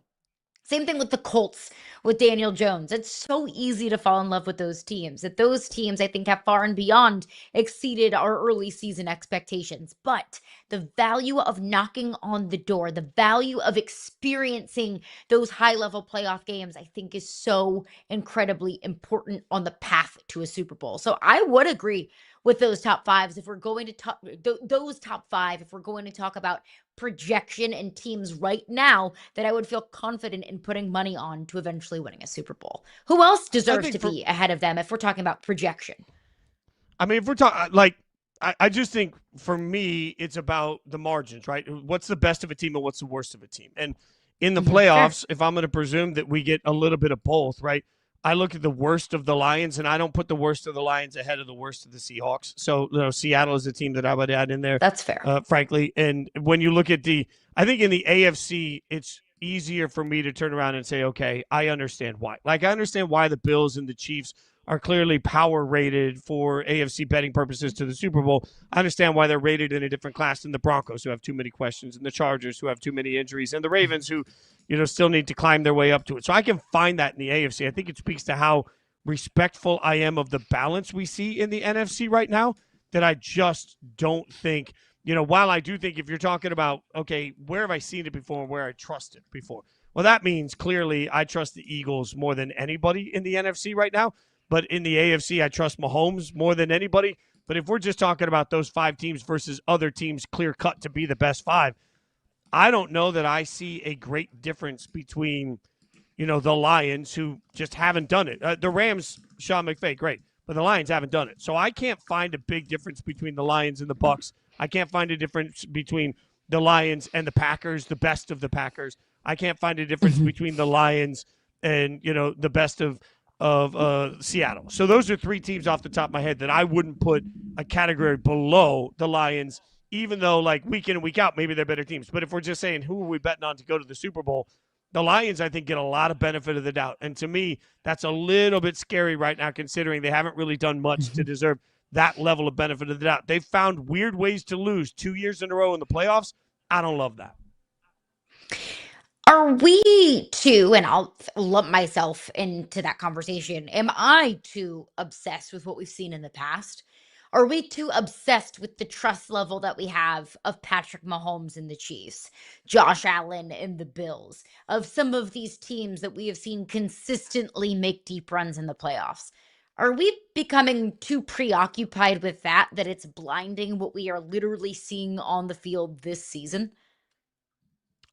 S2: Same thing with the Colts with Daniel Jones. It's so easy to fall in love with those teams. That those teams, I think, have far and beyond exceeded our early season expectations. But the value of knocking on the door, the value of experiencing those high-level playoff games, I think is so incredibly important on the path to a Super Bowl. So I would agree with those top fives if we're going to talk those top five, if we're going to talk about projection and teams right now that I would feel confident in putting money on to eventually winning a Super Bowl. Who else deserves to be ahead of them if we're talking about projection?
S1: I mean, if we're talking I just think for me, it's about the margins, right? What's the best of a team and what's the worst of a team? And in the playoffs, if I'm going to presume that we get a little bit of both, right? I look at the worst of the Lions, and I don't put the worst of the Lions ahead of the worst of the Seahawks. So, Seattle is a team that I would add in there.
S2: That's fair.
S1: Frankly. And when you look at I think in the AFC, it's easier for me to turn around and say, okay, I understand why. Like, I understand why the Bills and the Chiefs are clearly power rated for AFC betting purposes to the Super Bowl. I understand why they're rated in a different class than the Broncos, who have too many questions, and the Chargers, who have too many injuries, and the Ravens, who still need to climb their way up to it. So I can find that in the AFC. I think it speaks to how respectful I am of the balance we see in the NFC right now, that I just don't think, while I do think if you're talking about, okay, where have I seen it before and where I trust it before? Well, that means clearly I trust the Eagles more than anybody in the NFC right now. But in the AFC, I trust Mahomes more than anybody. But if we're just talking about those five teams versus other teams clear cut to be the best five, I don't know that I see a great difference between, the Lions, who just haven't done it. The Rams, Sean McVay, great. But the Lions haven't done it. So I can't find a big difference between the Lions and the Bucs. I can't find a difference between the Lions and the Packers, the best of the Packers. I can't find a difference between the Lions and, the best of Seattle. So those are three teams off the top of my head that I wouldn't put a category below the Lions, even though like week in and week out, maybe they're better teams. But if we're just saying who are we betting on to go to the Super Bowl, the Lions, I think, get a lot of benefit of the doubt. And to me, that's a little bit scary right now, considering they haven't really done much to deserve that level of benefit of the doubt. They've found weird ways to lose 2 years in a row in the playoffs. I don't love that.
S2: Are we too, and I'll lump myself into that conversation, am I too obsessed with what we've seen in the past? Are we too obsessed with the trust level that we have of Patrick Mahomes and the Chiefs, Josh Allen and the Bills, of some of these teams that we have seen consistently make deep runs in the playoffs? Are we becoming too preoccupied with that it's blinding what we are literally seeing on the field this season?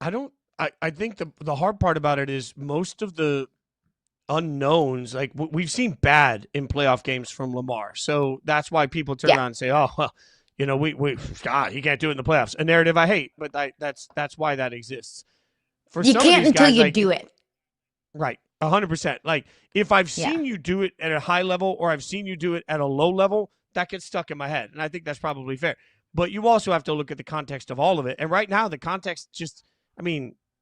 S1: I think the hard part about it is most of the unknowns, like we've seen bad in playoff games from Lamar. So that's why people turn around and say, oh, well, God, he can't do it in the playoffs. A narrative I hate, but that's why that exists. For
S2: you
S1: some
S2: can't
S1: of these
S2: until
S1: guys,
S2: you do it.
S1: Right. 100%. Like if I've seen you do it at a high level or I've seen you do it at a low level, that gets stuck in my head. And I think that's probably fair. But you also have to look at the context of all of it. And right now, the context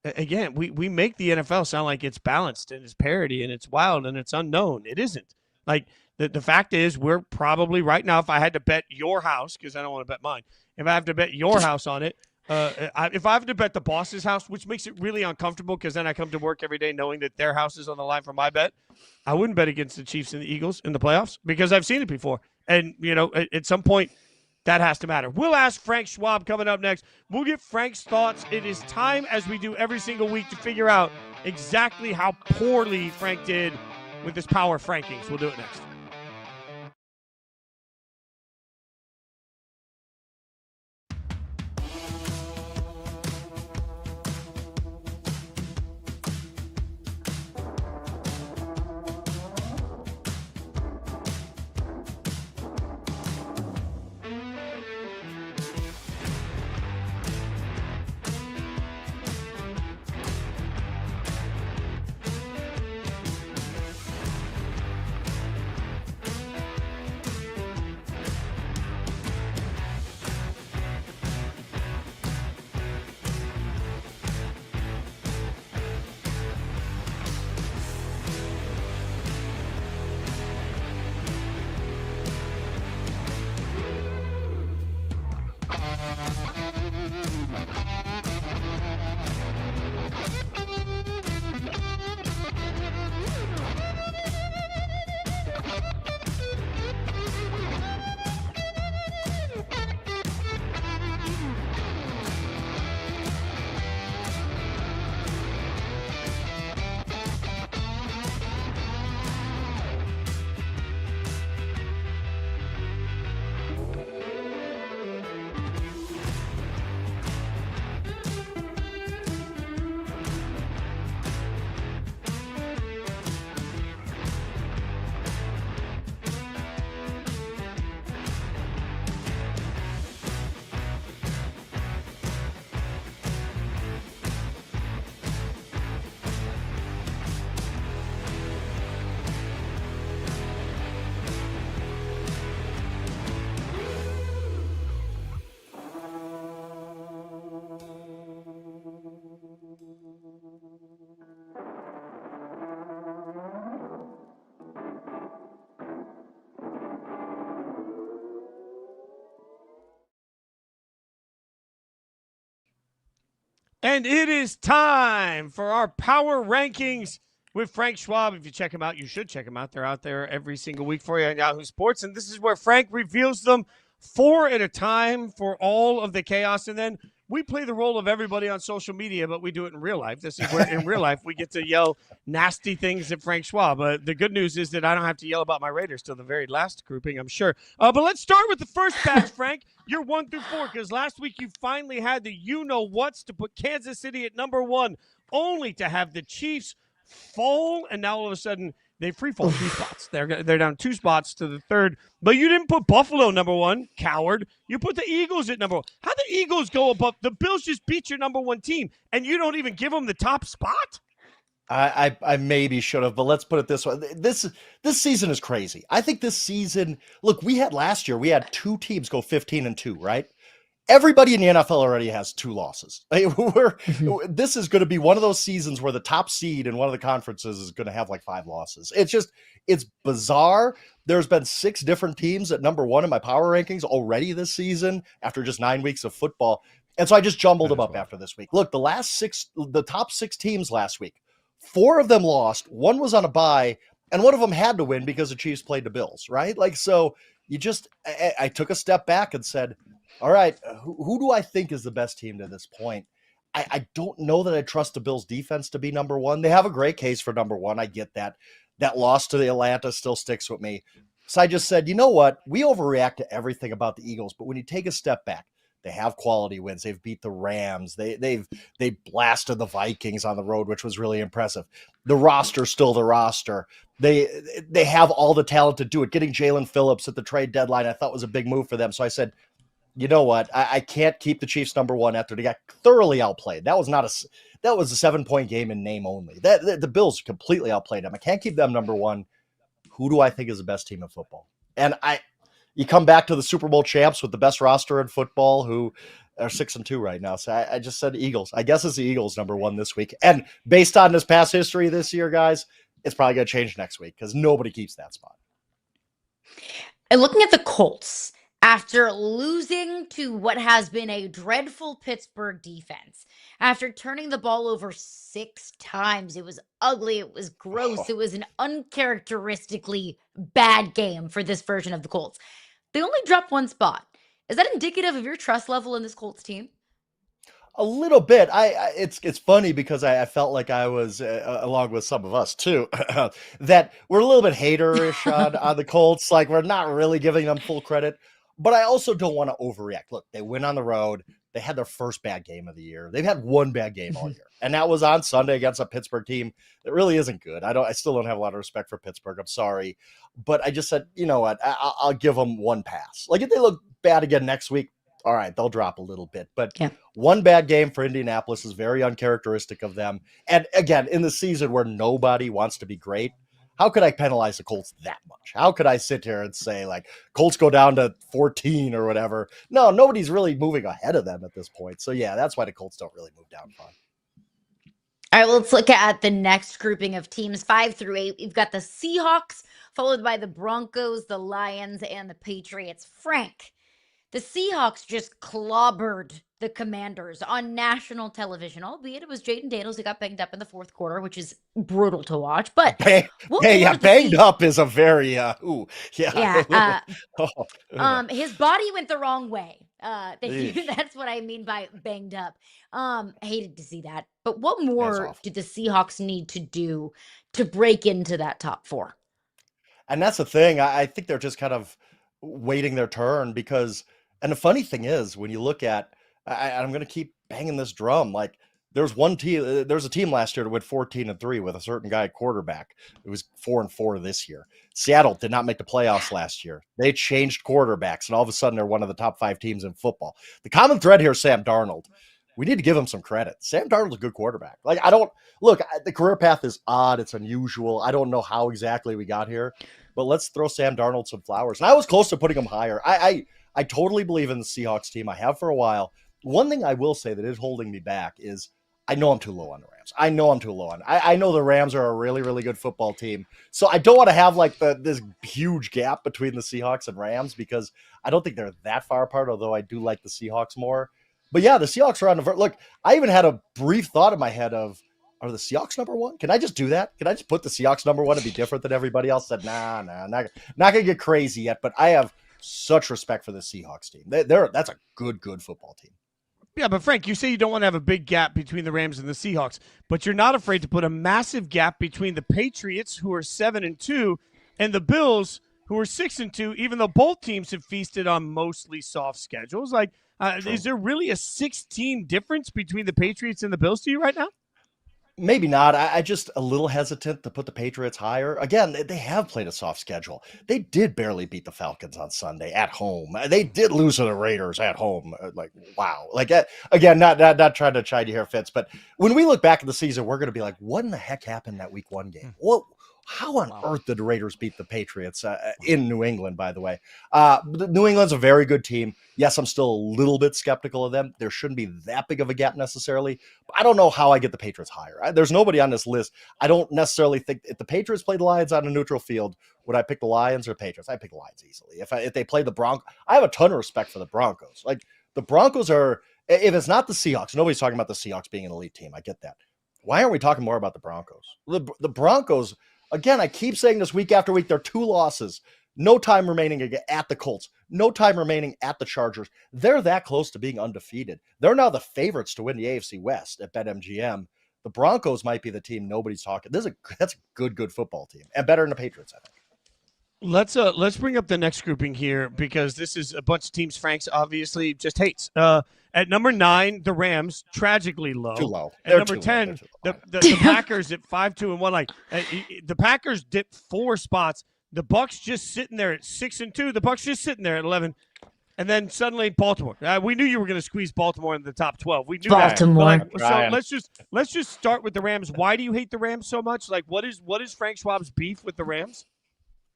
S1: again, we make the NFL sound like it's balanced and it's parity and it's wild and it's unknown. It isn't. Like the fact is, we're probably right now, if I had to bet your house, because I don't want to bet mine, if I have to bet your house on it, If I have to bet the boss's house, which makes it really uncomfortable because then I come to work every day knowing that their house is on the line for my bet, I wouldn't bet against the Chiefs and the Eagles in the playoffs because I've seen it before. And, at some point, that has to matter. We'll ask Frank Schwab coming up next. We'll get Frank's thoughts. It is time, as we do every single week, to figure out exactly how poorly Frank did with his power Frankings. We'll do it next. And it is time for our power rankings with Frank Schwab. If you check them out, you should check them out. They're out there every single week for you on Yahoo Sports. And this is where Frank reveals them 4 at a time for all of the chaos. And then we play the role of everybody on social media, but we do it in real life. This is where in real life we get to yell nasty things at Frank Schwab. The good news is that I don't have to yell about my Raiders till the very last grouping, I'm sure. But let's start with the first batch, Frank. You're 1 through 4 because last week you finally had the you-know-whats to put Kansas City at number 1, only to have the Chiefs fall, and now all of a sudden they free fall 2 spots. They're down 2 spots to the 3rd. But you didn't put Buffalo number 1, coward. You put the Eagles at number 1. How the Eagles go above? The Bills just beat your number 1 team, and you don't even give them the top spot?
S5: I maybe should have, but let's put it this way. This season is crazy. I think this season, look, last year, we had 2 teams go 15-2, right? Everybody in the NFL already has 2 losses. This is going to be one of those seasons where the top seed in one of the conferences is going to have like 5 losses. It's bizarre. There's been 6 different teams at number 1 in my power rankings already this season after just 9 weeks of football. And so I just jumbled them up after this week. Look, the top 6 teams last week, 4 of them lost. 1 was on a bye, and 1 of them had to win because the Chiefs played the Bills, right? So I took a step back and said, all right, who do I think is the best team to this point? I don't know that I trust the Bills defense to be number 1. They have a great case for number 1. I get that. That loss to the Atlanta still sticks with me. So I just said, you know what? We overreact to everything about the Eagles, but when you take a step back, they have quality wins. They've beat the Rams. They blasted the Vikings on the road, which was really impressive. The roster's still the roster. They have all the talent to do it. Getting Jalen Phillips at the trade deadline, I thought was a big move for them. So I said, you know what? I can't keep the Chiefs number 1 after they got thoroughly outplayed. That was a 7-point game in name only. The Bills completely outplayed them. I can't keep them number 1. Who do I think is the best team in football? And you come back to the Super Bowl champs with the best roster in football, who are 6-2 right now. So I just said Eagles. I guess it's the Eagles number 1 this week. And based on this past history this year, guys, it's probably going to change next week because nobody keeps that spot.
S2: And looking at the Colts, After losing to what has been a dreadful Pittsburgh defense, after turning the ball over 6 times, it was ugly, it was gross, it was an uncharacteristically bad game for this version of the Colts. They only dropped 1 spot. Is that indicative of your trust level in this Colts team?
S5: A little bit. It's funny because I felt like I was along with some of us too, that we're a little bit haterish on the Colts. Like we're not really giving them full credit, but I also don't want to overreact. Look, they went on the road. They had their first bad game of the year. They've had one bad game all year, and that was on Sunday against a Pittsburgh team that really isn't good. I still don't have a lot of respect for Pittsburgh. I'm sorry, but I just said, you know what? I'll give them one pass. Like if they look bad again next week, all right, they'll drop a little bit, but
S2: Yeah.
S5: one bad game for Indianapolis is very uncharacteristic of them. And again, in the season where nobody wants to be great, how could I penalize the Colts that much? How could I sit here and say like Colts go down to 14 or whatever? No, nobody's really moving ahead of them at this point. So yeah, that's why the Colts don't really move down far.
S2: All right, let's look at the next grouping of teams, 5 through 8. We've got the Seahawks, followed by the Broncos, the Lions, and the Patriots. Frank, the Seahawks just clobbered the Commanders on national television, albeit it was Jaden Daniels who got banged up in the 4th quarter, which is brutal to watch. But
S5: Banged up is a very
S2: yeah,
S5: oh.
S2: his body went the wrong way. That's what I mean by banged up. Hated to see that. But what more do the Seahawks need to do to break into that top 4?
S5: And that's the thing. I think they're just kind of waiting their turn because, and the funny thing is, when you look at, I'm going to keep banging this drum. Like there's a team last year that went 14-3 with a certain guy quarterback. It was 4-4 this year. Seattle did not make the playoffs last year. They changed quarterbacks, and all of a sudden they're one of the top 5 teams in football. The common thread here is Sam Darnold. We need to give him some credit. Sam Darnold's a good quarterback. Like the career path is odd. It's unusual. I don't know how exactly we got here, but let's throw Sam Darnold some flowers. And I was close to putting him higher. I totally believe in the Seahawks team. I have for a while. One thing I will say that is holding me back is I know I'm too low on the Rams. I know I'm too low on. I know the Rams are a really, really good football team. So I don't want to have like this huge gap between the Seahawks and Rams because I don't think they're that far apart, although I do like the Seahawks more. But yeah, the Seahawks are on the verge. Look, I even had a brief thought in my head of, are the Seahawks number 1? Can I just do that? Can I just put the Seahawks number 1 and be different than everybody else? Said, nah, not going to get crazy yet. But I have such respect for the Seahawks team. That's a good football team.
S1: Yeah, but Frank, you say you don't want to have a big gap between the Rams and the Seahawks, but you're not afraid to put a massive gap between the Patriots, who are 7-2, and the Bills, who are 6-2, even though both teams have feasted on mostly soft schedules. Like, is there really a 6-team difference between the Patriots and the Bills to you right now?
S5: Maybe not. I just a little hesitant to put the Patriots higher. Again, they have played a soft schedule. They did barely beat the Falcons on Sunday at home. They did lose to the Raiders at home. Like, wow. Like, again, not trying to chide you here, Fitz, but when we look back at the season, we're going to be like, what in the heck happened in that week 1 game? How on earth did the Raiders beat the Patriots in New England, by the way? New England's a very good team. Yes, I'm still a little bit skeptical of them. There shouldn't be that big of a gap necessarily. But I don't know how I get the Patriots higher. There's nobody on this list. I don't necessarily think if the Patriots played the Lions on a neutral field, would I pick the Lions or the Patriots? I pick the Lions easily. If they play the Broncos, I have a ton of respect for the Broncos. Like the Broncos are, if it's not the Seahawks, nobody's talking about the Seahawks being an elite team. I get that. Why aren't we talking more about the Broncos? The Broncos, again, I keep saying this week after week, they're 2 losses. No time remaining at the Colts. No time remaining at the Chargers. They're that close to being undefeated. They're now the favorites to win the AFC West at BetMGM. The Broncos might be the team nobody's talking. That's a good football team and better than the Patriots, I think.
S1: Let's bring up the next grouping here because this is a bunch of teams Frank's obviously just hates. At number 9, the Rams, tragically low.
S5: Too low.
S1: At number 10, the Packers at 5-1. Like the Packers dipped 4 spots. The Bucs just sitting there at 6-2. The Bucs just sitting there at 11. And then suddenly Baltimore. We knew you were going to squeeze Baltimore in the top 12. We knew
S2: Baltimore.
S1: That. So let's just start with the Rams. Why do you hate the Rams so much? Like what is Frank Schwab's beef with the Rams?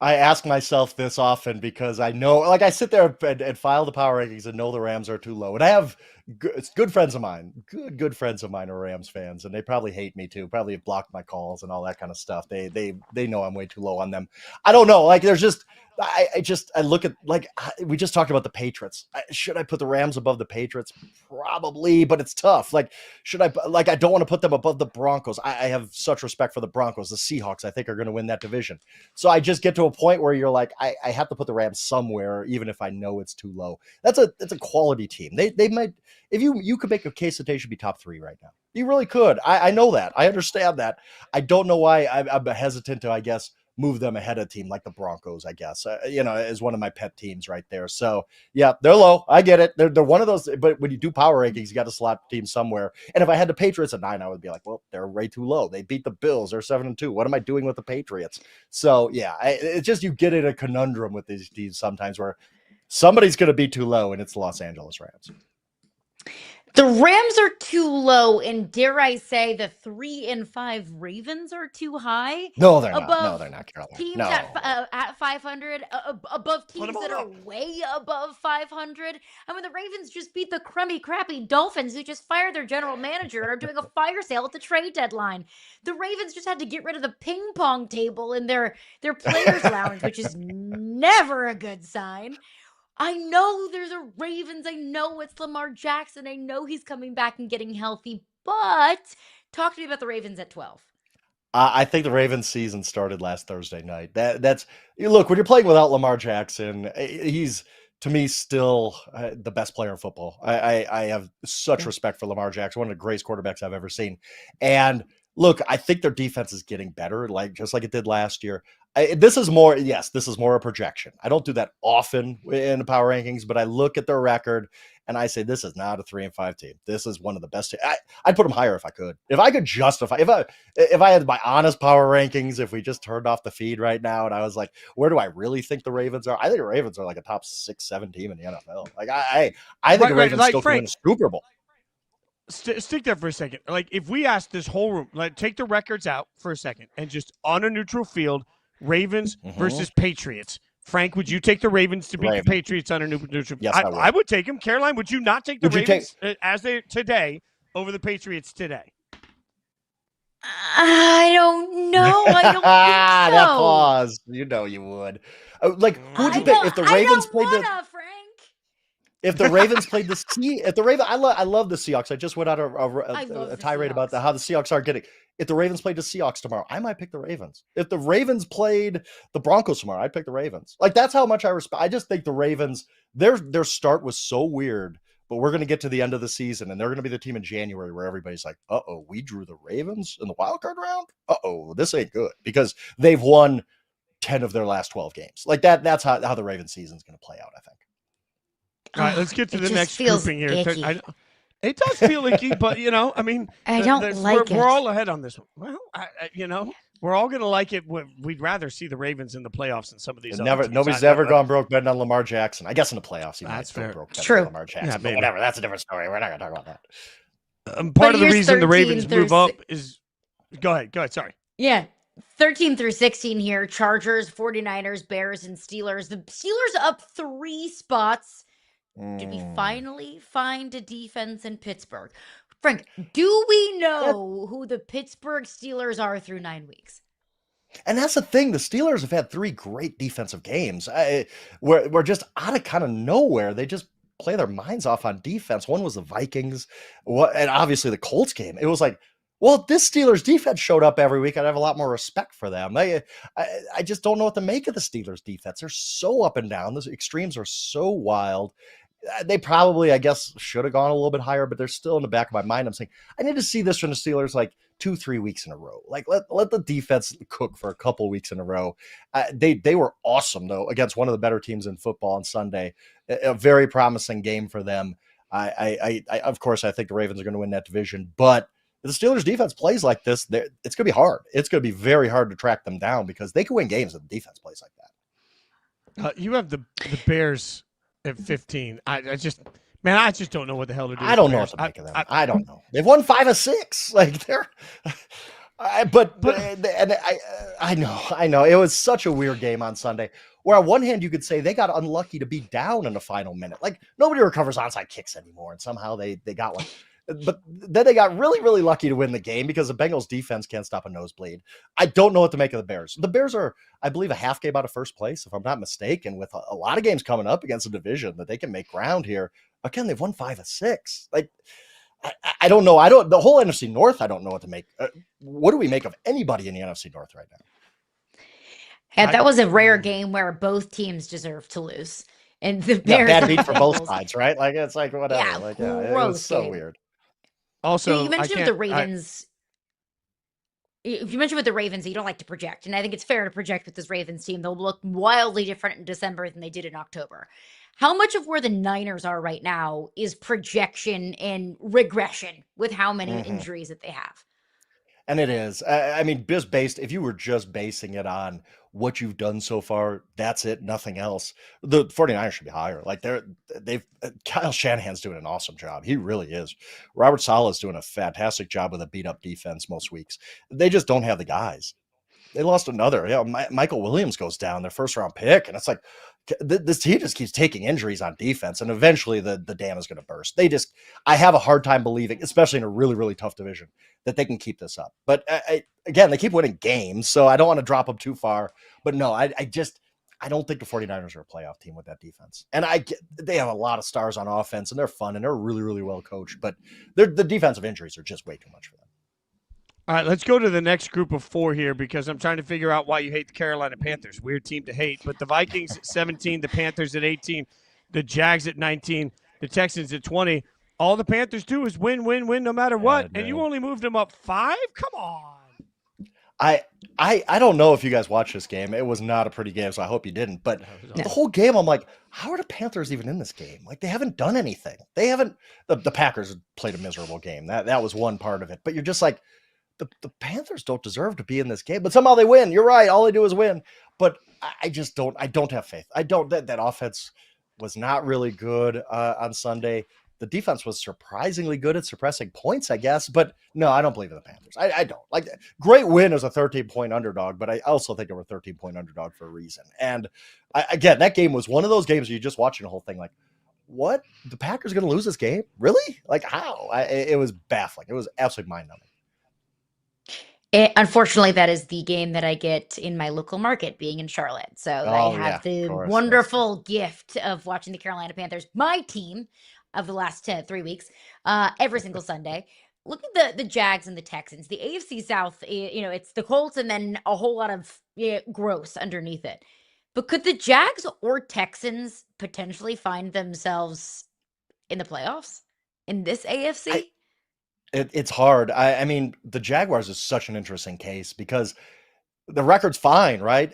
S5: I ask myself this often because I know, like I sit there and file the power rankings and know the Rams are too low. And I have good friends of mine, good friends of mine are Rams fans, and they probably hate me too. Probably have blocked my calls and all that kind of stuff. They know I'm way too low on them. I don't know. Like, there's just I look at, like, we just talked about the Patriots. Should I put the Rams above the Patriots? Probably, but it's tough. Like, should I? Like, I don't want to put them above the Broncos. I have such respect for the Broncos. The Seahawks, I think, are going to win that division. So I just get to a point where you're like, I have to put the Rams somewhere, even if I know it's too low. It's a quality team. They might, if you could make a case that they should be top 3 right now. You really could. I know that. I understand that. I don't know why I'm hesitant to, I guess, move them ahead of a team like the Broncos, I guess, is one of my pet teams right there. So yeah, they're low. I get it. They're one of those, but when you do power rankings, you got to slot teams somewhere. And if I had the Patriots at 9, I would be like, well, they're way too low. They beat the Bills. They're 7-2. What am I doing with the Patriots? So yeah, it's just, you get in a conundrum with these teams sometimes where somebody's going to be too low, and it's the Los Angeles Rams.
S2: The Rams are too low, and dare I say, the 3-5 Ravens are too high.
S5: No, they're not. No, they're not, Carolina.
S2: Teams
S5: No.
S2: at 500, above teams that are
S1: up.
S2: way above 500. I mean, the Ravens just beat the crummy, crappy Dolphins, who just fired their general manager and are doing a fire sale at the trade deadline. The Ravens just had to get rid of the ping pong table in their players' lounge, which is never a good sign. I know there's a Ravens. I know it's Lamar Jackson. I know he's coming back and getting healthy. But talk to me about the Ravens at 12.
S5: I think the Ravens season started last Thursday night. That's look, when you're playing without Lamar Jackson, he's, to me, still the best player in football. I have such respect for Lamar Jackson, one of the greatest quarterbacks I've ever seen. And look, I think their defense is getting better, just like it did last year. This is more a projection. I don't do that often in the power rankings, but I look at their record and I say, this is not a 3-5 team. This is one of the best. I'd put them higher if I could. If I could justify, if I had my honest power rankings, if we just turned off the feed right now and I was like, where do I really think the Ravens are? I think the Ravens are like a top 6-7 team in the NFL. Like, I think the Ravens still can win a Super Bowl.
S1: Stick there for a second. Like, if we ask this whole room, like, take the records out for a second and just on a neutral field, Ravens versus Patriots. Frank, would you take the Ravens to beat the Patriots on a neutral?
S5: Yes,
S1: I would take them. Caroline, would you not take the Ravens as they today over the Patriots today?
S2: I don't know. I don't think so.
S5: That pause. You know you would. Like, who would you pick if the Ravens played the?
S2: Frank.
S5: If the Ravens played I love the Seahawks. I just went out a tirade about how the Seahawks are getting. If the Ravens played the Seahawks tomorrow, I might pick the Ravens. If the Ravens played the Broncos tomorrow, I'd pick the Ravens. Like, that's how much I respect. I just think the Ravens, their start was so weird, but we're going to get to the end of the season, and they're going to be the team in January where everybody's like, uh-oh, we drew the Ravens in the wild card round? Uh-oh, this ain't good, because they've won 10 of their last 12 games. Like, that's how the Ravens season's going to play out, I think.
S1: All right, let's get to the next grouping here. It does feel icky, but, I mean,
S2: I don't like it.
S1: We're all ahead on this one. Well, we're all going to like it. We'd rather see the Ravens in the playoffs than some of these other teams.
S5: Nobody's ever gone broke betting on Lamar Jackson. I guess in the playoffs,
S1: that's fair.
S5: Broke
S2: True.
S5: on Lamar Jackson. Yeah, whatever. That's a different story. We're not going to talk about that.
S1: Part of the reason the Ravens move up is – go ahead. Sorry.
S2: Yeah. 13 through 16 here. Chargers, 49ers, Bears, and Steelers. The Steelers up 3 spots. Did we finally find a defense in Pittsburgh? Frank, do we know who the Pittsburgh Steelers are through 9 weeks?
S5: And that's the thing. The Steelers have had 3 great defensive games. We're just out of kind of nowhere. They just play their minds off on defense. One was the Vikings, and obviously the Colts game. It was like, well, this Steelers defense showed up every week. I'd have a lot more respect for them. I just don't know what to make of the Steelers defense. They're so up and down. The extremes are so wild. They probably, I guess, should have gone a little bit higher, but they're still in the back of my mind. I'm saying, I need to see this from the Steelers like 2-3 weeks in a row. Like, let the defense cook for a couple weeks in a row. They were awesome, though, against one of the better teams in football on Sunday. A very promising game for them. I of course, I think the Ravens are going to win that division, but if the Steelers defense plays like this, it's going to be hard. It's going to be very hard to track them down because they can win games if the defense plays like that.
S1: You have the Bears at 15. I just don't know what the hell to do.
S5: I don't know what to make of them. I don't know. They've won 5 of 6. Like, they're, I know. It was such a weird game on Sunday. Where on one hand, you could say they got unlucky to be down in the final minute. Like nobody recovers onside kicks anymore, and somehow they got one. But then they got really, really lucky to win the game because the Bengals defense can't stop a nosebleed. I don't know what to make of the Bears. The Bears are, I believe, a half game out of first place, if I'm not mistaken, with a lot of games coming up against a division that they can make ground here. Again, they've won 5 of 6. Like, I don't know. The whole NFC North, I don't know what to make. What do we make of anybody in the NFC North right now?
S2: And that was a rare game where both teams deserved to lose. And the Bears
S5: bad beat for both sides, right? Like, it's like whatever.
S2: Yeah,
S5: like, it was so weird.
S1: Also,
S2: you mentioned with the Ravens. If you mentioned with the Ravens, you don't like to project, and I think it's fair to project with this Ravens team. They'll look wildly different in December than they did in October. How much of where the Niners are right now is projection and regression with how many injuries that they have?
S5: And it is. I mean, if you were just basing it on what you've done so far, that's it, nothing else. The 49ers should be higher. Like Kyle Shanahan's doing an awesome job. He really is. Robert Saleh's doing a fantastic job with a beat up defense most weeks. They just don't have the guys. They lost another. Michael Williams goes down, their first round pick. And it's like, this team just keeps taking injuries on defense. And eventually the dam is going to burst. I have a hard time believing, especially in a really, really tough division, that they can keep this up. But again, they keep winning games. So I don't want to drop them too far. But no, I don't think the 49ers are a playoff team with that defense. And they have a lot of stars on offense and they're fun and they're really, really well coached. But the defensive injuries are just way too much for them.
S1: All right, let's go to the next group of 4 here because I'm trying to figure out why you hate the Carolina Panthers. Weird team to hate. But the Vikings at 17, the Panthers at 18, the Jags at 19, the Texans at 20. All the Panthers do is win no matter what. And you only moved them up 5? Come on.
S5: I don't know if you guys watched this game. It was not a pretty game, so I hope you didn't. But the whole game, I'm like, how are the Panthers even in this game? Like, they haven't done anything. They haven't. The Packers played a miserable game. That was one part of it. But you're just like, the Panthers don't deserve to be in this game, but somehow they win. You're right. All they do is win. But I just don't. I don't have faith. That offense was not really good on Sunday. The defense was surprisingly good at suppressing points, I guess. But no, I don't believe in the Panthers. I don't. Like, great win as a 13-point underdog, but I also think they were a 13-point underdog for a reason. And again, that game was one of those games where you're just watching the whole thing like, what? The Packers are going to lose this game? Really? Like, how? It was baffling. It was absolutely mind-numbing.
S2: Unfortunately, that is the game that I get in my local market, being in Charlotte. So I have the wonderful gift of watching the Carolina Panthers, my team of the last 3 weeks, every single Sunday. Look at the Jags and the Texans. The AFC South, it's the Colts and then a whole lot of gross underneath it. But could the Jags or Texans potentially find themselves in the playoffs in this AFC?
S5: It's hard. I mean, the Jaguars is such an interesting case because the record's fine, right?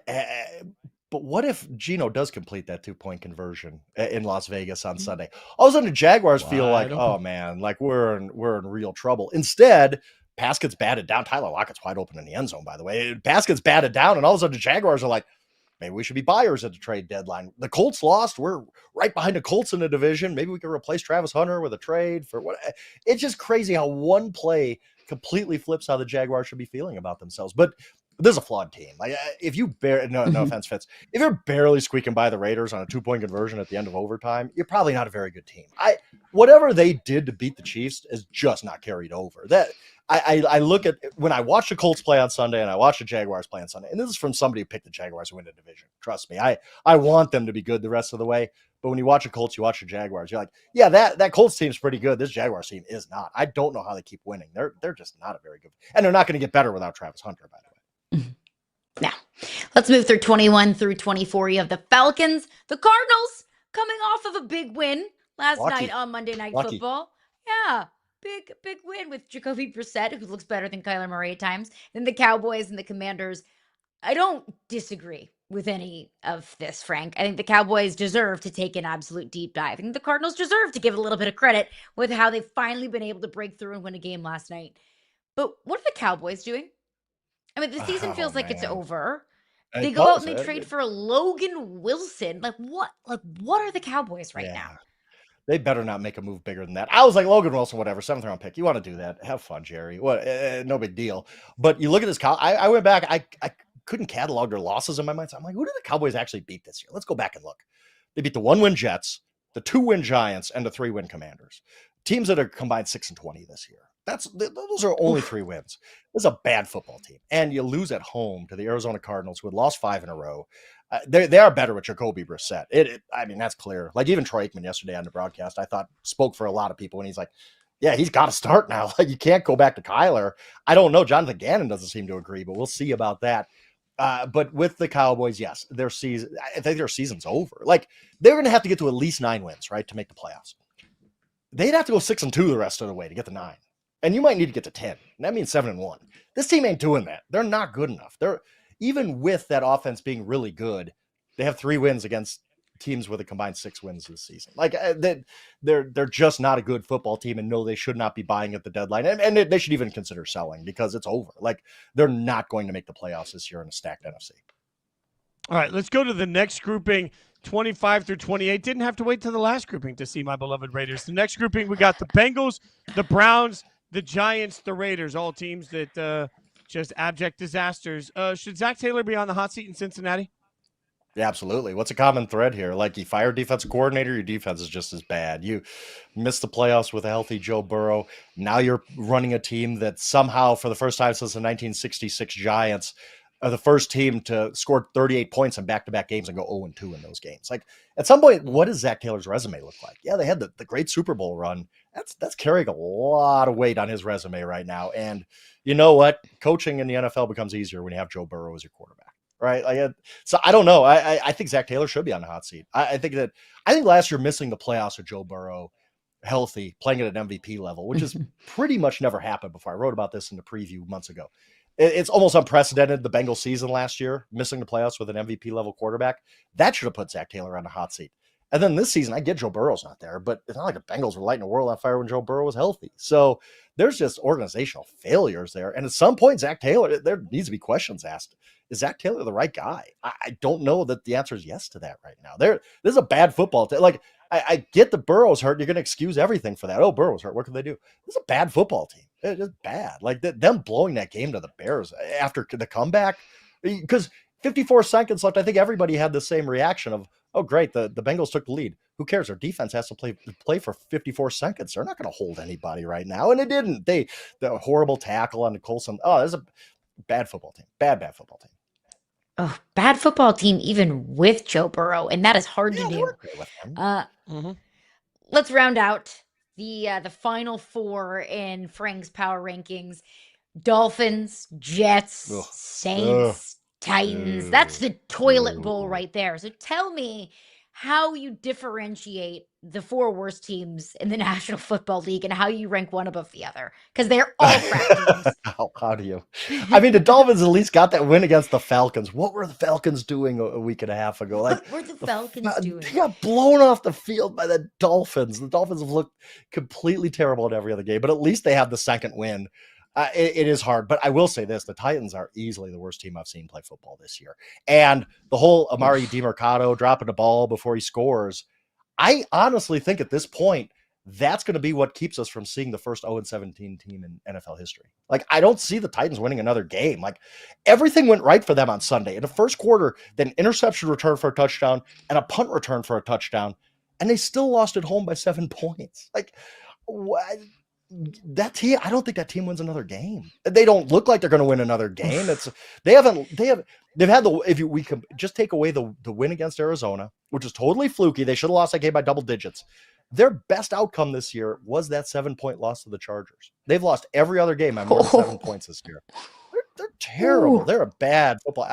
S5: But what if Geno does complete that 2-point conversion in Las Vegas on Sunday? All of a sudden, the Jaguars feel like, oh man, like we're in real trouble. Instead, pass gets batted down. Tyler Lockett's wide open in the end zone, by the way. Pass gets batted down, and all of a sudden, the Jaguars are like, maybe we should be buyers at the trade deadline. The Colts lost. We're right behind the Colts in the division. Maybe we can replace Travis Hunter with a trade for what? It's just crazy how one play completely flips how the Jaguars should be feeling about themselves. But this is a flawed team. Like, if you no offense, Fitz, if you're barely squeaking by the Raiders on a 2-point conversion at the end of overtime, you're probably not a very good team. Whatever they did to beat the Chiefs is just not carried over. I look at when I watch the Colts play on Sunday and I watch the Jaguars play on Sunday, and this is from somebody who picked the Jaguars to win the division. Trust me, I want them to be good the rest of the way. But when you watch the Colts, you watch the Jaguars, you're like, yeah, that Colts team's pretty good. This Jaguars team is not. I don't know how they keep winning. They're just not a very good, and they're not going to get better without Travis Hunter, by the way.
S2: Now, let's move through 21 through 24. You have the Falcons, the Cardinals coming off of a big win last night on Monday Night Football. Yeah. Big win with Jacoby Brissett, who looks better than Kyler Murray at times. Then the Cowboys and the Commanders. I don't disagree with any of this, Frank. I think the Cowboys deserve to take an absolute deep dive. I think the Cardinals deserve to give a little bit of credit with how they've finally been able to break through and win a game last night. But what are the Cowboys doing? I mean, the season feels like it's over. They go out and they trade for Logan Wilson. Like what are the Cowboys right now?
S5: They better not make a move bigger than that. I was like, Logan Wilson, whatever, 7th round pick. You want to do that? Have fun, Jerry. What? No big deal. But you look at this. I went back. I couldn't catalog their losses in my mind. So I'm like, who did the Cowboys actually beat this year? Let's go back and look. They beat the 1-win Jets, the 2-win Giants, and the 3-win Commanders. Teams that are combined 6-20 this year. Those are only 3 wins. This is a bad football team. And you lose at home to the Arizona Cardinals, who had lost 5 in a row. They are better with Jacoby Brissett. I mean, that's clear. Like even Troy Aikman yesterday on the broadcast, I thought spoke for a lot of people. And he's like, yeah, he's got to start now. Like you can't go back to Kyler. I don't know. Jonathan Gannon doesn't seem to agree, but we'll see about that. But with the Cowboys, yes, I think their season's over. Like they're going to have to get to at least 9 wins, right, to make the playoffs. They'd have to go 6-2 the rest of the way to get to 9. And you might need to get to 10. And that means 7-1. This team ain't doing that. They're not good enough. Even with that offense being really good, they have 3 wins against teams with a combined 6 wins this season. Like they're just not a good football team, and no, they should not be buying at the deadline. And they should even consider selling because it's over. Like they're not going to make the playoffs this year in a stacked NFC.
S1: All right, let's go to the next grouping, 25 through 28. Didn't have to wait till the last grouping to see my beloved Raiders. The next grouping, we got the Bengals, the Browns, the Giants, the Raiders, all teams that just abject disasters. Should Zach Taylor be on the hot seat in Cincinnati?
S5: Yeah, absolutely. What's a common thread here? Like you fire defensive coordinator, your defense is just as bad. You missed the playoffs with a healthy Joe Burrow. Now you're running a team that somehow, for the first time since the 1966 Giants, are the first team to score 38 points in back-to-back games and go 0-2 in those games. Like at some point, what does Zach Taylor's resume look like? Yeah, they had the great Super Bowl run. That's carrying a lot of weight on his resume right now. And you know what? Coaching in the NFL becomes easier when you have Joe Burrow as your quarterback. Right. So I don't know. I think Zach Taylor should be on the hot seat. I think last year missing the playoffs with Joe Burrow healthy, playing at an MVP level, which has pretty much never happened before. I wrote about this in the preview months ago. It's almost unprecedented. The Bengals season last year, missing the playoffs with an MVP level quarterback, that should have put Zach Taylor on the hot seat. And then this season, I get Joe Burrow's not there, but it's not like the Bengals were lighting the world on fire when Joe Burrow was healthy. So there's just organizational failures there. And at some point, Zach Taylor, there needs to be questions asked. Is Zach Taylor the right guy? I don't know that the answer is yes to that right now. This is a bad football team. Like, I get the Burrow's hurt. You're going to excuse everything for that. Oh, Burrow's hurt. What can they do? This is a bad football team. It's just bad. Like them blowing that game to the Bears after the comeback, because 54 seconds left. I think everybody had the same reaction of, oh, great. The Bengals took the lead. Who cares? Their defense has to play for 54 seconds. They're not going to hold anybody right now. And it didn't. The horrible tackle on Colson. Oh, this is a bad football team. Bad football team.
S2: Oh, bad football team, even with Joe Burrow, and that is hard to do. Let's round out the final 4 in Frank's power rankings: Dolphins, Jets, Saints, Titans. That's the toilet bowl right there. So tell me how you differentiate the 4 worst teams in the National Football League and how you rank one above the other, because they're all crap teams.
S5: How do you? I mean, the Dolphins at least got that win against the Falcons. What were the Falcons doing a week and a half ago? Like,
S2: what were the Falcons doing?
S5: They got blown off the field by the Dolphins. The Dolphins have looked completely terrible in every other game, but at least they have the second win. It is hard, but I will say this: the Titans are easily the worst team I've seen play football this year. And the whole Amari DiMercato dropping the ball before he scores, I honestly think at this point, that's going to be what keeps us from seeing the first 0-17 team in NFL history. Like, I don't see the Titans winning another game. Like, everything went right for them on Sunday. In the first quarter, then interception return for a touchdown and a punt return for a touchdown, and they still lost at home by 7 points. Like, what? That team, I don't think that team wins another game. They don't look like they're going to win another game. They've had we can just take away the win against Arizona, which is totally fluky. They should have lost that game by double digits. Their best outcome this year was that 7-point loss to the Chargers. They've lost every other game by more than 7 points this year. They're terrible. They're a bad football.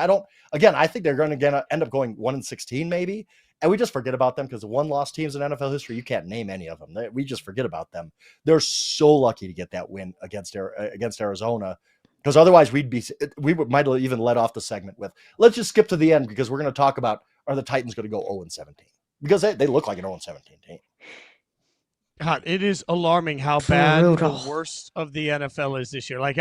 S5: I think they're going to end up going 1-16 maybe. And we just forget about them because the one-loss teams in NFL history, you can't name any of them. We just forget about them. They're so lucky to get that win against Arizona, because otherwise we might have even let off the segment with, let's just skip to the end because we're going to talk about, are the Titans going to go 0-17? Because they look like an 0-17 team.
S1: God, it is alarming how bad the worst of the NFL is this year. Like,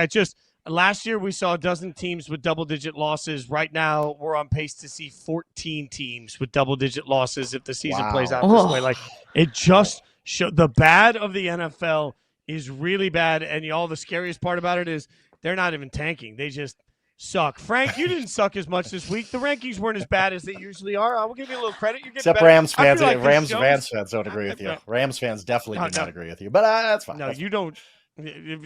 S1: last year we saw a dozen teams with double-digit losses. Right now we're on pace to see 14 teams with double-digit losses if the season plays out this way. Like, it just the bad of the NFL is really bad, and the scariest part about it is they're not even tanking. suck. Frank, you didn't suck as much this week. The rankings weren't as bad as they usually are. I will give you a little credit. You're getting
S5: Except
S1: better.
S5: Rams
S1: I
S5: fans.
S1: feel like this
S5: Rams
S1: show
S5: fans
S1: is-
S5: don't agree with you.
S1: No.
S5: Rams fans definitely
S1: No,
S5: do not
S1: no.
S5: agree with you. But that's fine.
S1: No,
S5: That's
S1: you don't.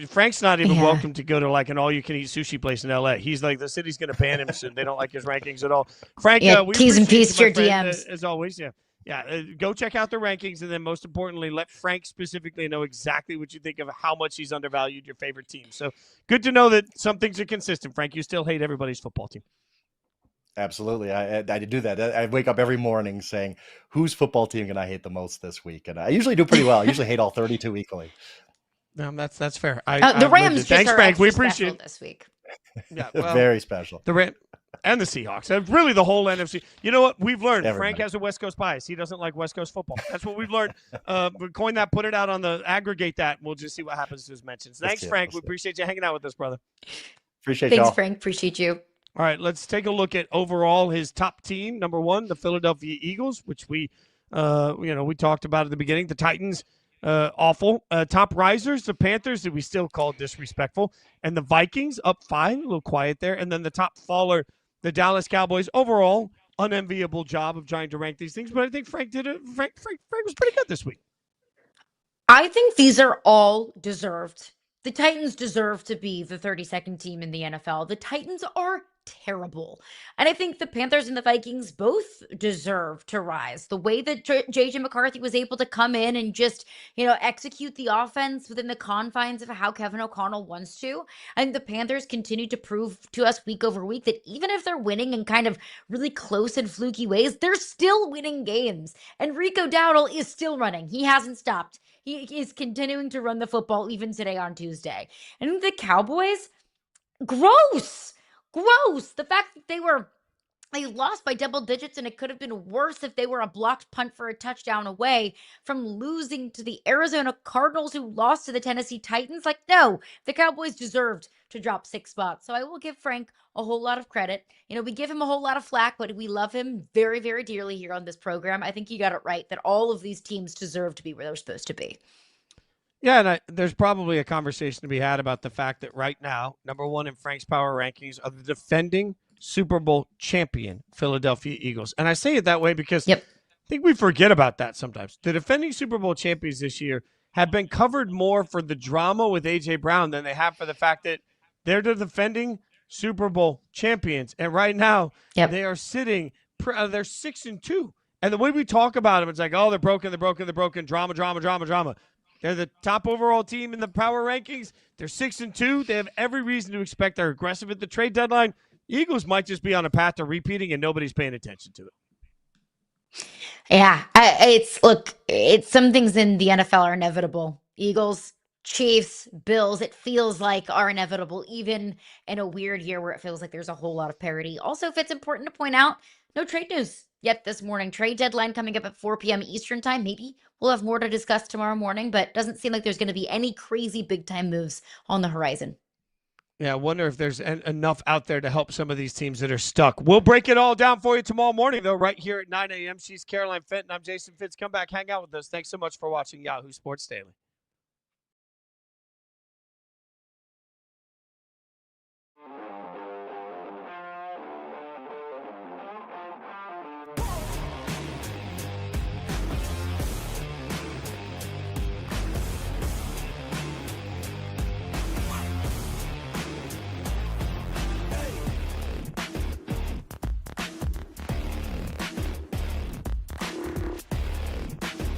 S1: Frank's not even
S2: Yeah.
S1: welcome to go to like an all-you-can-eat sushi place in L.A. He's like, the city's going to ban him soon. They don't like his rankings at all. Frank,
S2: Yeah,
S1: we
S2: T's and
S1: appreciate
S2: P's
S1: you,
S2: to
S1: my
S2: your
S1: friend,
S2: DMs.
S1: as always. Go check out the rankings, and then most importantly, let Frank specifically know exactly what you think of how much he's undervalued your favorite team. So good to know that some things are consistent. Frank, you still hate everybody's football team.
S5: Absolutely. I do that. I wake up every morning saying, whose football team can I hate the most this week? And I usually do pretty well. I usually hate all 32 equally.
S1: That's fair.
S2: The
S1: I've lived
S2: Rams
S1: it.
S2: just
S1: Thanks,
S2: are
S1: Frank. We
S2: extra
S1: appreciate
S2: special
S1: it.
S2: this week.
S1: Yeah, well,
S5: Very special.
S1: the Rams and the Seahawks. Really, the whole NFC. You know what? We've learned
S5: Everybody.
S1: Frank has a West Coast bias. He doesn't like West Coast football. That's what we've learned. Coin that, put it out on the aggregate that. We'll just see what happens to his mentions. Thanks, Frank. We appreciate you hanging out with us, brother.
S5: Appreciate
S2: Thanks,
S5: y'all.
S2: Frank. Appreciate you.
S1: All right, let's take a look at overall his top team. Number one, the Philadelphia Eagles, which we talked about at the beginning. The Titans, awful. Top risers, the Panthers, that we still call disrespectful, and the Vikings up 5, a little quiet there. And then the top faller, the Dallas Cowboys. Overall, unenviable job of trying to rank these things, but I think Frank did it. Frank was pretty good this week.
S2: I think these are all deserved. The Titans deserve to be the 32nd team in the NFL. The Titans are terrible. And I think the Panthers and the Vikings both deserve to rise. The way that JJ McCarthy was able to come in and just, execute the offense within the confines of how Kevin O'Connell wants to. And the Panthers continue to prove to us week over week that even if they're winning in kind of really close and fluky ways, they're still winning games. And Rico Dowdle is still running. He hasn't stopped. He is continuing to run the football even today on Tuesday. And the Cowboys, gross. The fact that they lost by double digits, and it could have been worse if they were a blocked punt for a touchdown away from losing to the Arizona Cardinals, who lost to the Tennessee Titans. No, the Cowboys deserved to drop 6 spots. So I will give Frank a whole lot of credit. We give him a whole lot of flack, but we love him very, very dearly here on this program. I think you got it right that all of these teams deserve to be where they're supposed to be.
S1: Yeah, and there's probably a conversation to be had about the fact that right now, number one in Frank's power rankings are the defending Super Bowl champion Philadelphia Eagles. And I say it that way because I think we forget about that sometimes. The defending Super Bowl champions this year have been covered more for the drama with A.J. Brown than they have for the fact that they're the defending Super Bowl champions. And right now, they are sitting, they're 6-2. And the way we talk about them, it's like, oh, they're broken, drama. They're the top overall team in the power rankings. They're 6-2. They have every reason to expect they're aggressive at the trade deadline. Eagles might just be on a path to repeating, and nobody's paying attention to it.
S2: Yeah, it's some things in the NFL are inevitable. Eagles, Chiefs, Bills, it feels like are inevitable, even in a weird year where it feels like there's a whole lot of parity. Also, if it's important to point out, no trade news yet this morning. Trade deadline coming up at 4 p.m. Eastern time. Maybe we'll have more to discuss tomorrow morning, but doesn't seem like there's going to be any crazy big-time moves on the horizon.
S1: Yeah, I wonder if there's enough out there to help some of these teams that are stuck. We'll break it all down for you tomorrow morning, though, right here at 9 a.m. She's Caroline Fenton. I'm Jason Fitz. Come back, hang out with us. Thanks so much for watching Yahoo Sports Daily.